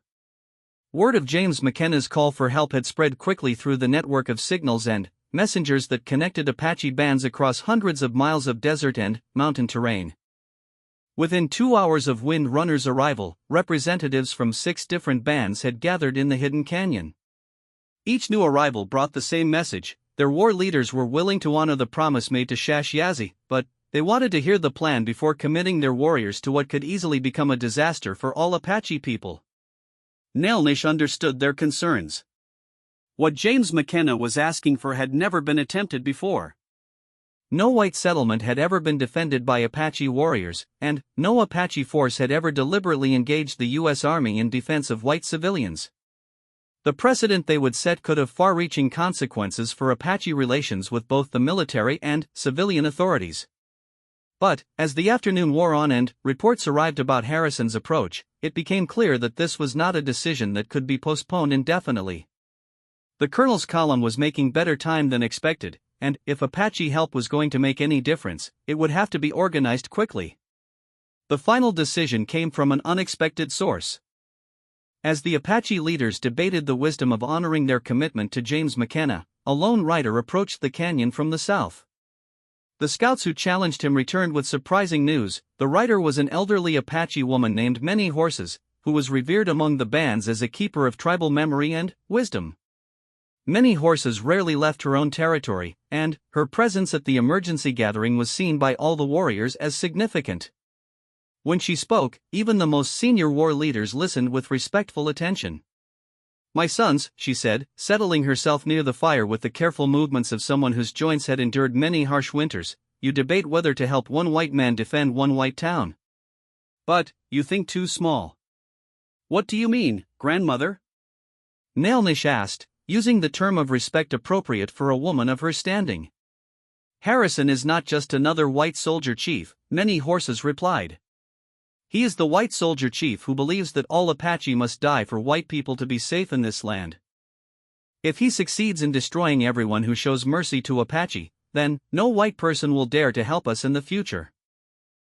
S1: Word of James McKenna's call for help had spread quickly through the network of signals and messengers that connected Apache bands across hundreds of miles of desert and mountain terrain. Within 2 hours of Wind Runner's arrival, representatives from 6 different bands had gathered in the hidden canyon.
S2: Each new arrival brought the same message: their war leaders were willing to honor the promise made to Shashyazi, but they wanted to hear the plan before committing their warriors to what could easily become a disaster for all Apache people.
S1: Nailnish understood their concerns. What James McKenna was asking for had never been attempted before. No white settlement had ever been defended by Apache warriors, and no Apache force had ever deliberately engaged the U.S. Army in defense of white civilians. The precedent they would set could have far-reaching consequences for Apache relations with both the military and civilian authorities. But, as the afternoon wore on and reports arrived about Harrison's approach, it became clear that this was not a decision that could be postponed indefinitely. The colonel's column was making better time than expected, and if Apache help was going to make any difference, it would have to be organized quickly. The final decision came from an unexpected source. As the Apache leaders debated the wisdom of honoring their commitment to James McKenna, a lone rider approached the canyon from the south. The scouts who challenged him returned with surprising news. The rider was an elderly Apache woman named Many Horses, who was revered among the bands as a keeper of tribal memory and wisdom. Many Horses rarely left her own territory, and her presence at the emergency gathering was seen by all the warriors as significant. When she spoke, even the most senior war leaders listened with respectful attention. "My sons," she said, settling herself near the fire with the careful movements of someone whose joints had endured many harsh winters, "you debate whether to help one white man defend one white town. But you think too small."
S2: "What do you mean, grandmother?"
S1: Nailnish asked, using the term of respect appropriate for a woman of her standing.
S2: "Harrison is not just another white soldier chief," Many Horses replied. "He is the white soldier chief who believes that all Apache must die for white people to be safe in this land. If he succeeds in destroying everyone who shows mercy to Apache, then no white person will dare to help us in the future."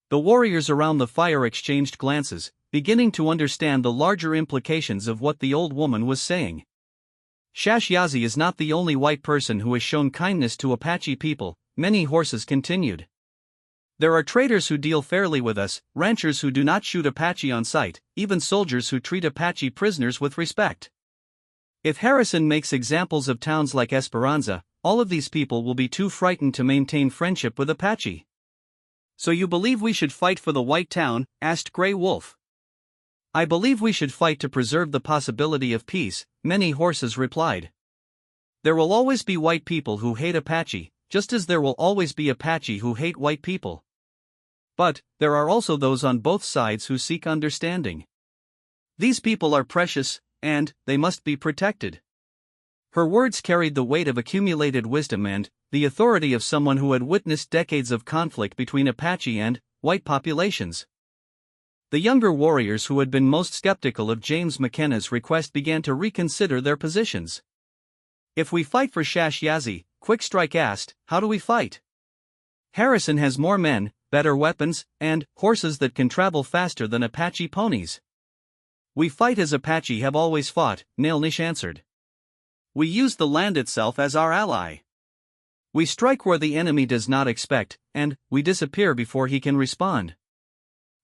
S2: The warriors around the fire exchanged glances, beginning to understand the larger implications of what the old woman was saying. "Shashyazi is not the only white person who has shown kindness to Apache people," Many Horses continued. "There are traders who deal fairly with us, ranchers who do not shoot Apache on sight, even soldiers who treat Apache prisoners with respect. If Harrison makes examples of towns like Esperanza, all of these people will be too frightened to maintain friendship with Apache." "So you believe we should fight for the white town?" asked Grey Wolf.
S1: "I believe we should fight to preserve the possibility of peace," Many Horses replied. "There will always be white people who hate Apache, just as there will always be Apache who hate white people. But there are also those on both sides who seek understanding. These people are precious, and they must be protected." Her words carried the weight of accumulated wisdom and the authority of someone who had witnessed decades of conflict between Apache and white populations. The younger warriors who had been most skeptical of James McKenna's request began to reconsider their positions.
S2: "If we fight for Shashyazi," Quickstrike asked, "how do we fight?"
S1: "Harrison has more men, better weapons, and horses that can travel faster than Apache ponies."
S2: "We fight as Apache have always fought," Nailnish answered. "We use the land itself as our ally.
S1: We strike where the enemy does not expect, and we disappear before he can respond.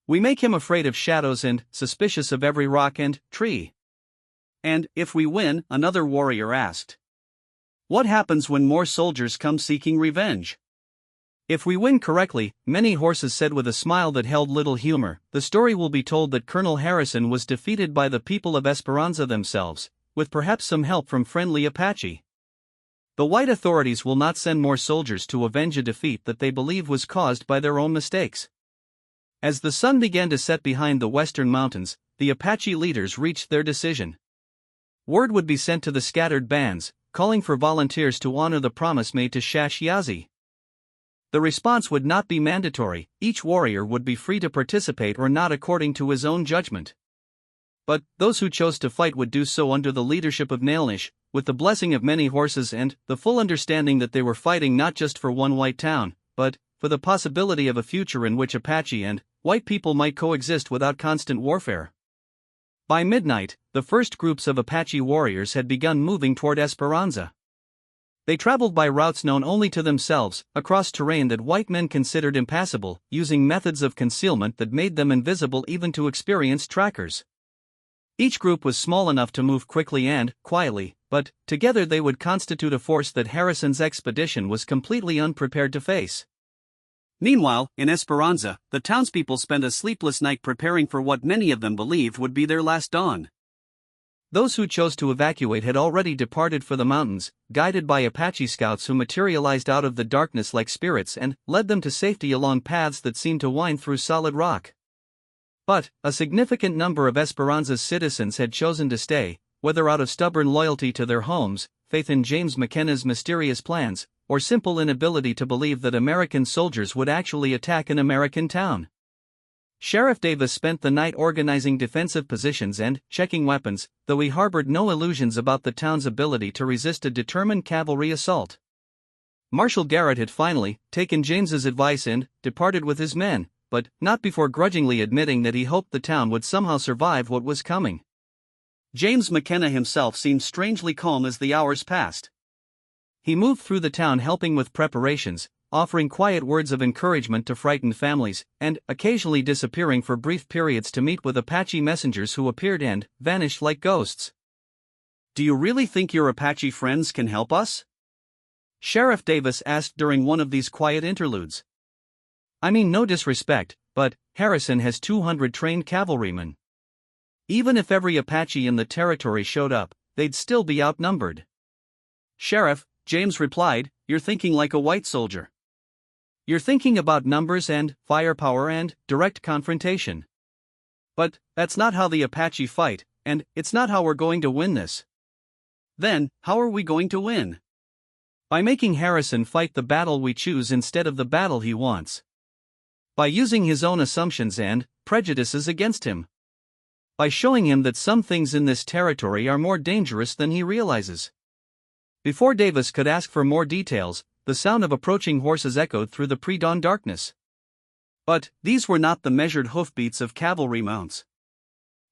S1: We make him afraid of shadows and suspicious of every rock and tree."
S2: "And if we win?" another warrior asked. "What happens when more soldiers come seeking revenge?"
S1: If we win correctly, many horses said with a smile that held little humor, the story will be told that Colonel Harrison was defeated by the people of Esperanza themselves, with perhaps some help from friendly Apache. The white authorities will not send more soldiers to avenge a defeat that they believe was caused by their own mistakes. As the sun began to set behind the western mountains, the Apache leaders reached their decision. Word would be sent to the scattered bands, calling for volunteers to honor the promise made to Shashyazi. The response would not be mandatory, each warrior would be free to participate or not according to his own judgment. But those who chose to fight would do so under the leadership of Nailnish, with the blessing of many horses and the full understanding that they were fighting not just for one white town, but for the possibility of a future in which Apache and white people might coexist without constant warfare. By midnight, the first groups of Apache warriors had begun moving toward Esperanza. They traveled by routes known only to themselves, across terrain that white men considered impassable, using methods of concealment that made them invisible even to experienced trackers. Each group was small enough to move quickly and quietly, but together they would constitute a force that Harrison's expedition was completely unprepared to face.
S2: Meanwhile, in Esperanza, the townspeople spent a sleepless night preparing for what many of them believed would be their last dawn.
S1: Those who chose to evacuate had already departed for the mountains, guided by Apache scouts who materialized out of the darkness like spirits and led them to safety along paths that seemed to wind through solid rock. But a significant number of Esperanza's citizens had chosen to stay, whether out of stubborn loyalty to their homes, faith in James McKenna's mysterious plans, or simple inability to believe that American soldiers would actually attack an American town. Sheriff Davis spent the night organizing defensive positions and checking weapons, though he harbored no illusions about the town's ability to resist a determined cavalry assault. Marshal Garrett had finally taken James's advice and departed with his men, but not before grudgingly admitting that he hoped the town would somehow survive what was coming.
S2: James McKenna himself seemed strangely calm as the hours passed.
S1: He moved through the town helping with preparations, offering quiet words of encouragement to frightened families, and occasionally disappearing for brief periods to meet with Apache messengers who appeared and vanished like ghosts.
S2: "Do you really think your Apache friends can help us?"
S1: Sheriff Davis asked during one of these quiet interludes. "I mean no disrespect, but Harrison has 200 trained cavalrymen. Even if every Apache in the territory showed up, they'd still be outnumbered."
S2: "Sheriff," James replied, "you're thinking like a white soldier.
S1: You're thinking about numbers and firepower and direct confrontation. But that's not how the Apache fight, and it's not how we're going to win this."
S2: "Then, how are we going to win?"
S1: "By making Harrison fight the battle we choose instead of the battle he wants. By using his own assumptions and prejudices against him. By showing him that some things in this territory are more dangerous than he realizes." Before Davis could ask for more details, the sound of approaching horses echoed through the pre-dawn darkness.
S2: But these were not the measured hoofbeats of cavalry mounts.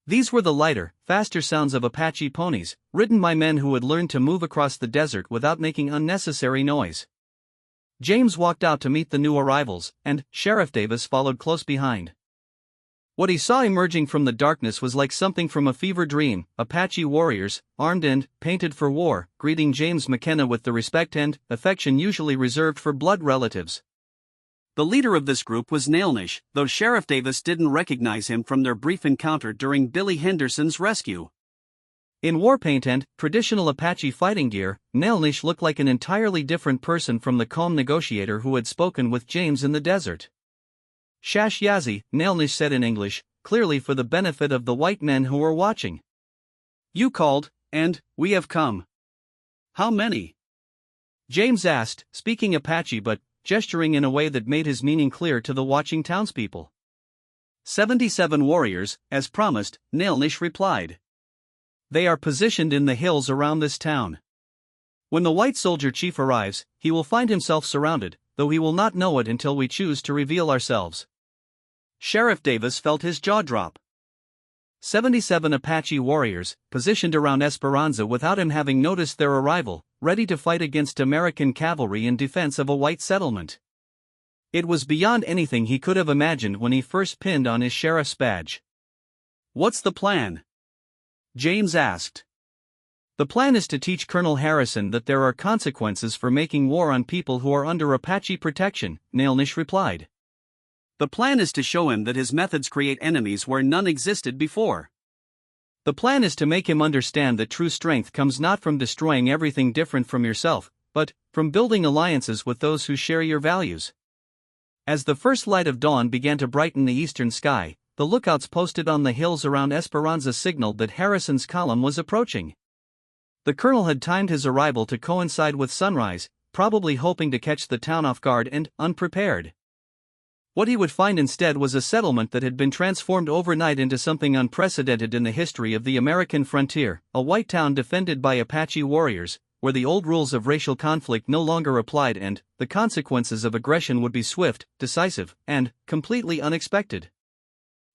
S1: These were the lighter, faster sounds of Apache ponies, ridden by men who had learned to move across the desert without making unnecessary noise. James walked out to meet the new arrivals, and Sheriff Davis followed close behind. What he saw emerging from the darkness was like something from a fever dream: Apache warriors, armed and painted for war, greeting James McKenna with the respect and affection usually reserved for blood relatives.
S2: The leader of this group was Nailnish, though Sheriff Davis didn't recognize him from their brief encounter during Billy Henderson's rescue.
S1: In war paint and traditional Apache fighting gear, Nailnish looked like an entirely different person from the calm negotiator who had spoken with James in the desert. "Shashyazi," Nailnish said in English, clearly for the benefit of the white men who were watching.
S2: "You called, and we have come. How many?"
S1: James asked, speaking Apache but gesturing in a way that made his meaning clear to the watching townspeople.
S2: 77 warriors, as promised," Nailnish replied.
S1: "They are positioned in the hills around this town. When the white soldier chief arrives, he will find himself surrounded, though he will not know it until we choose to reveal ourselves."
S2: Sheriff Davis felt his jaw drop.
S1: 77 Apache warriors, positioned around Esperanza without him having noticed their arrival, ready to fight against American cavalry in defense of a white settlement. It was beyond anything he could have imagined when he first pinned on his sheriff's badge.
S2: "What's the plan?" James asked.
S1: The plan is to teach Colonel Harrison that there are consequences for making war on people who are under Apache protection, Nailnish replied.
S2: The plan is to show him that his methods create enemies where none existed before.
S1: The plan is to make him understand that true strength comes not from destroying everything different from yourself, but from building alliances with those who share your values. As the first light of dawn began to brighten the eastern sky, the lookouts posted on the hills around Esperanza signaled that Harrison's column was approaching. The colonel had timed his arrival to coincide with sunrise, probably hoping to catch the town off guard and unprepared. What he would find instead was a settlement that had been transformed overnight into something unprecedented in the history of the American frontier, a white town defended by Apache warriors, where the old rules of racial conflict no longer applied and the consequences of aggression would be swift, decisive, and completely unexpected.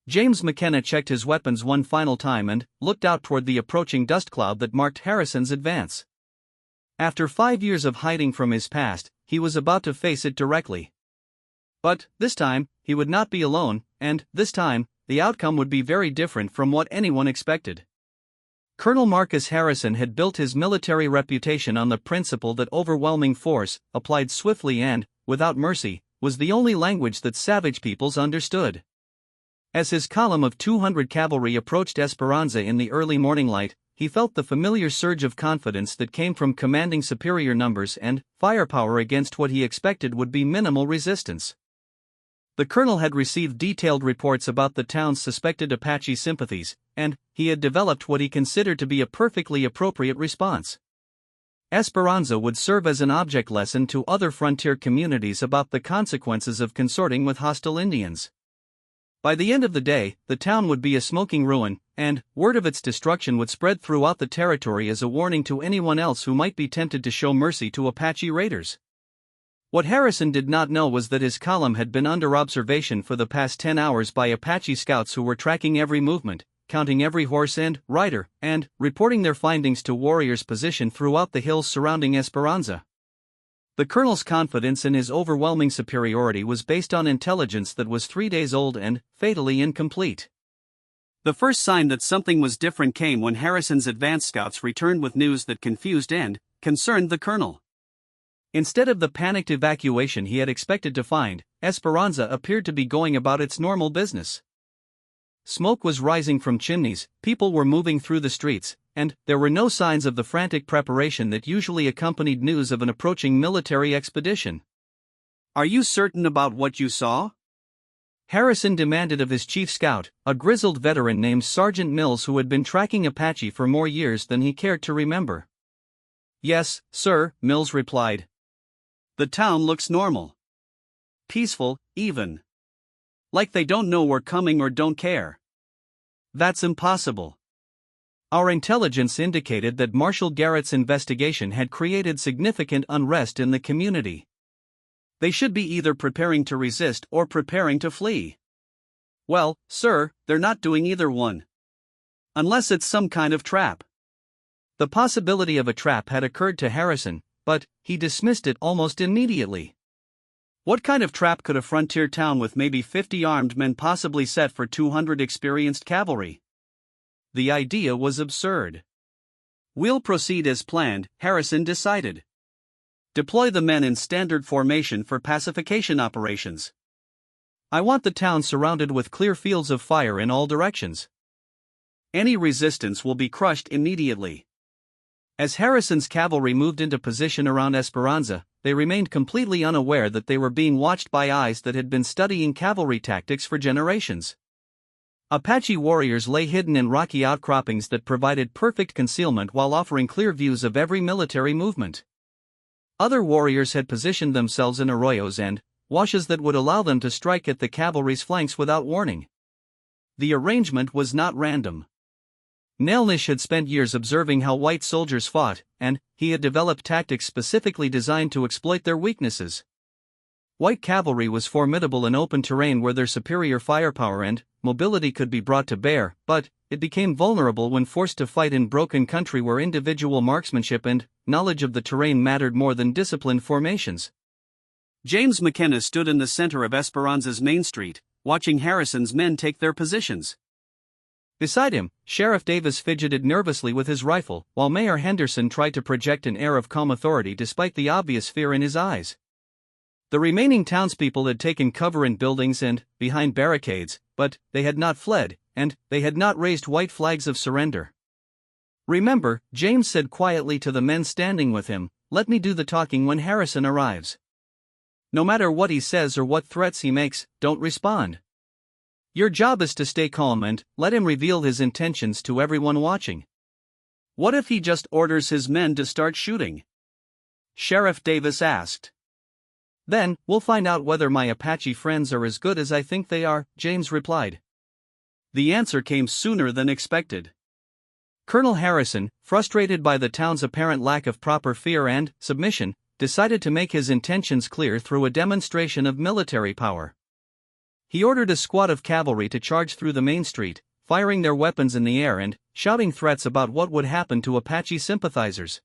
S1: James McKenna checked his weapons one final time and looked out toward the approaching dust cloud that marked Harrison's advance. After 5 years of hiding from his past, he was about to face it directly. But, this time, he would not be alone, and, this time, the outcome would be very different from what anyone expected. Colonel Marcus Harrison had built his military reputation on the principle that overwhelming force, applied swiftly and, without mercy, was the only language that savage peoples understood. As his column of 200 cavalry approached Esperanza in the early morning light, he felt the familiar surge of confidence that came from commanding superior numbers and firepower against what he expected would be minimal resistance. The colonel had received detailed reports about the town's suspected Apache sympathies, and he had developed what he considered to be a perfectly appropriate response. Esperanza would serve as an object lesson to other frontier communities about the consequences of consorting with hostile Indians. By the end of the day, the town would be a smoking ruin, and word of its destruction would spread throughout the territory as a warning to anyone else who might be tempted to show mercy to Apache raiders. What Harrison did not know was that his column had been under observation for the past 10 hours by Apache scouts who were tracking every movement, counting every horse and rider, and reporting their findings to warriors positioned throughout the hills surrounding Esperanza. The colonel's confidence in his overwhelming superiority was based on intelligence that was 3 days old and fatally incomplete.
S2: The first sign that something was different came when Harrison's advance scouts returned with news that confused and concerned the colonel.
S1: Instead of the panicked evacuation he had expected to find, Esperanza appeared to be going about its normal business. Smoke was rising from chimneys, people were moving through the streets, and there were no signs of the frantic preparation that usually accompanied news of an approaching military expedition.
S2: "Are you certain about what you saw?"
S1: Harrison demanded of his chief scout, a grizzled veteran named Sergeant Mills who had been tracking Apache for more years than he cared to remember.
S2: "Yes, sir," Mills replied. "The town looks normal. Peaceful, even. Like they don't know we're coming or don't care."
S1: "That's impossible. Our intelligence indicated that Marshal Garrett's investigation had created significant unrest in the community.
S2: They should be either preparing to resist or preparing to flee." "Well, sir, they're not doing either one. Unless it's some kind of trap."
S1: The possibility of a trap had occurred to Harrison, but he dismissed it almost immediately.
S2: What kind of trap could a frontier town with maybe 50 armed men possibly set for 200 experienced cavalry?
S1: The idea was absurd.
S2: "We'll proceed as planned," Harrison decided. "Deploy the men in standard formation for pacification operations.
S1: I want the town surrounded with clear fields of fire in all directions.
S2: Any resistance will be crushed immediately."
S1: As Harrison's cavalry moved into position around Esperanza, they remained completely unaware that they were being watched by eyes that had been studying cavalry tactics for generations. Apache warriors lay hidden in rocky outcroppings that provided perfect concealment while offering clear views of every military movement. Other warriors had positioned themselves in arroyos and washes that would allow them to strike at the cavalry's flanks without warning. The arrangement was not random. Nailnish had spent years observing how white soldiers fought, and he had developed tactics specifically designed to exploit their weaknesses. White cavalry was formidable in open terrain where their superior firepower and mobility could be brought to bear, but it became vulnerable when forced to fight in broken country where individual marksmanship and knowledge of the terrain mattered more than disciplined formations.
S2: James McKenna stood in the center of Esperanza's main street, watching Harrison's men take their positions.
S1: Beside him, Sheriff Davis fidgeted nervously with his rifle, while Mayor Henderson tried to project an air of calm authority despite the obvious fear in his eyes. The remaining townspeople had taken cover in buildings and behind barricades, but they had not fled, and they had not raised white flags of surrender. "Remember," James said quietly to the men standing with him, "let me do the talking when Harrison arrives. No matter what he says or what threats he makes, don't respond. Your job is to stay calm and let him reveal his intentions to everyone watching."
S2: "What if he just orders his men to start shooting?" Sheriff Davis asked.
S1: "Then, we'll find out whether my Apache friends are as good as I think they are," James replied.
S2: The answer came sooner than expected.
S1: Colonel Harrison, frustrated by the town's apparent lack of proper fear and submission, decided to make his intentions clear through a demonstration of military power. He ordered a squad of cavalry to charge through the main street, firing their weapons in the air and shouting threats about what would happen to Apache sympathizers.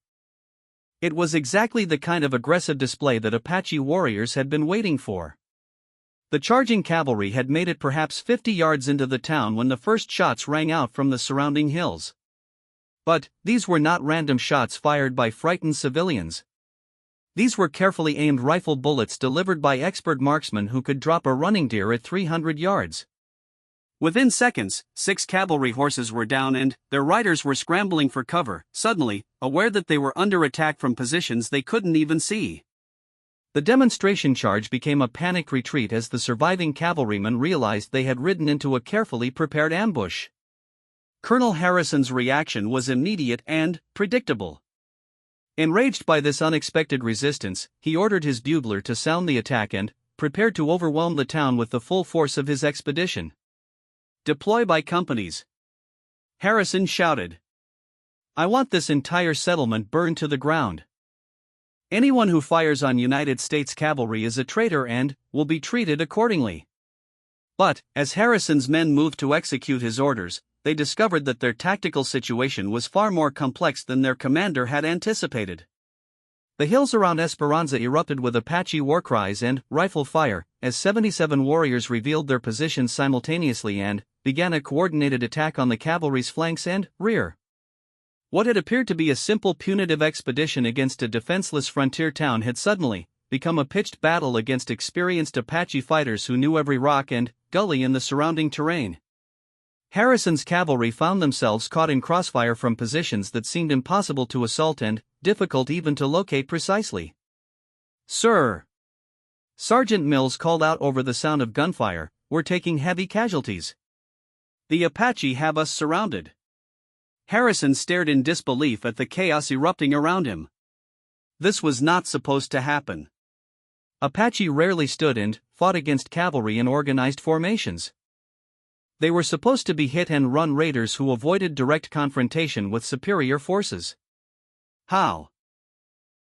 S1: It was exactly the kind of aggressive display that Apache warriors had been waiting for. The charging cavalry had made it perhaps 50 yards into the town when the first shots rang out from the surrounding hills. But these were not random shots fired by frightened civilians. These were carefully aimed rifle bullets delivered by expert marksmen who could drop a running deer at 300 yards.
S2: Within seconds, 6 cavalry horses were down and their riders were scrambling for cover, suddenly aware that they were under attack from positions they couldn't even see.
S1: The demonstration charge became a panicked retreat as the surviving cavalrymen realized they had ridden into a carefully prepared ambush.
S2: Colonel Harrison's reaction was immediate and predictable.
S1: Enraged by this unexpected resistance, he ordered his bugler to sound the attack and prepared to overwhelm the town with the full force of his expedition.
S2: "Deploy by companies," Harrison shouted.
S1: "I want this entire settlement burned to the ground.
S2: Anyone who fires on United States cavalry is a traitor and will be treated accordingly." But, as Harrison's men moved to execute his orders, they discovered that their tactical situation was far more complex than their commander had anticipated.
S1: The hills around Esperanza erupted with Apache war cries and rifle fire, as 77 warriors revealed their positions simultaneously and began a coordinated attack on the cavalry's flanks and rear. What had appeared to be a simple punitive expedition against a defenseless frontier town had suddenly become a pitched battle against experienced Apache fighters who knew every rock and gully in the surrounding terrain. Harrison's cavalry found themselves caught in crossfire from positions that seemed impossible to assault and difficult even to locate precisely.
S2: "Sir,"
S1: Sergeant Mills called out over the sound of gunfire, "we're taking heavy casualties.
S2: The Apache have us surrounded." Harrison stared in disbelief at the chaos erupting around him. This was not supposed to happen.
S1: Apache rarely stood and fought against cavalry in organized formations. They were supposed to be hit-and-run raiders who avoided direct confrontation with superior forces.
S2: How?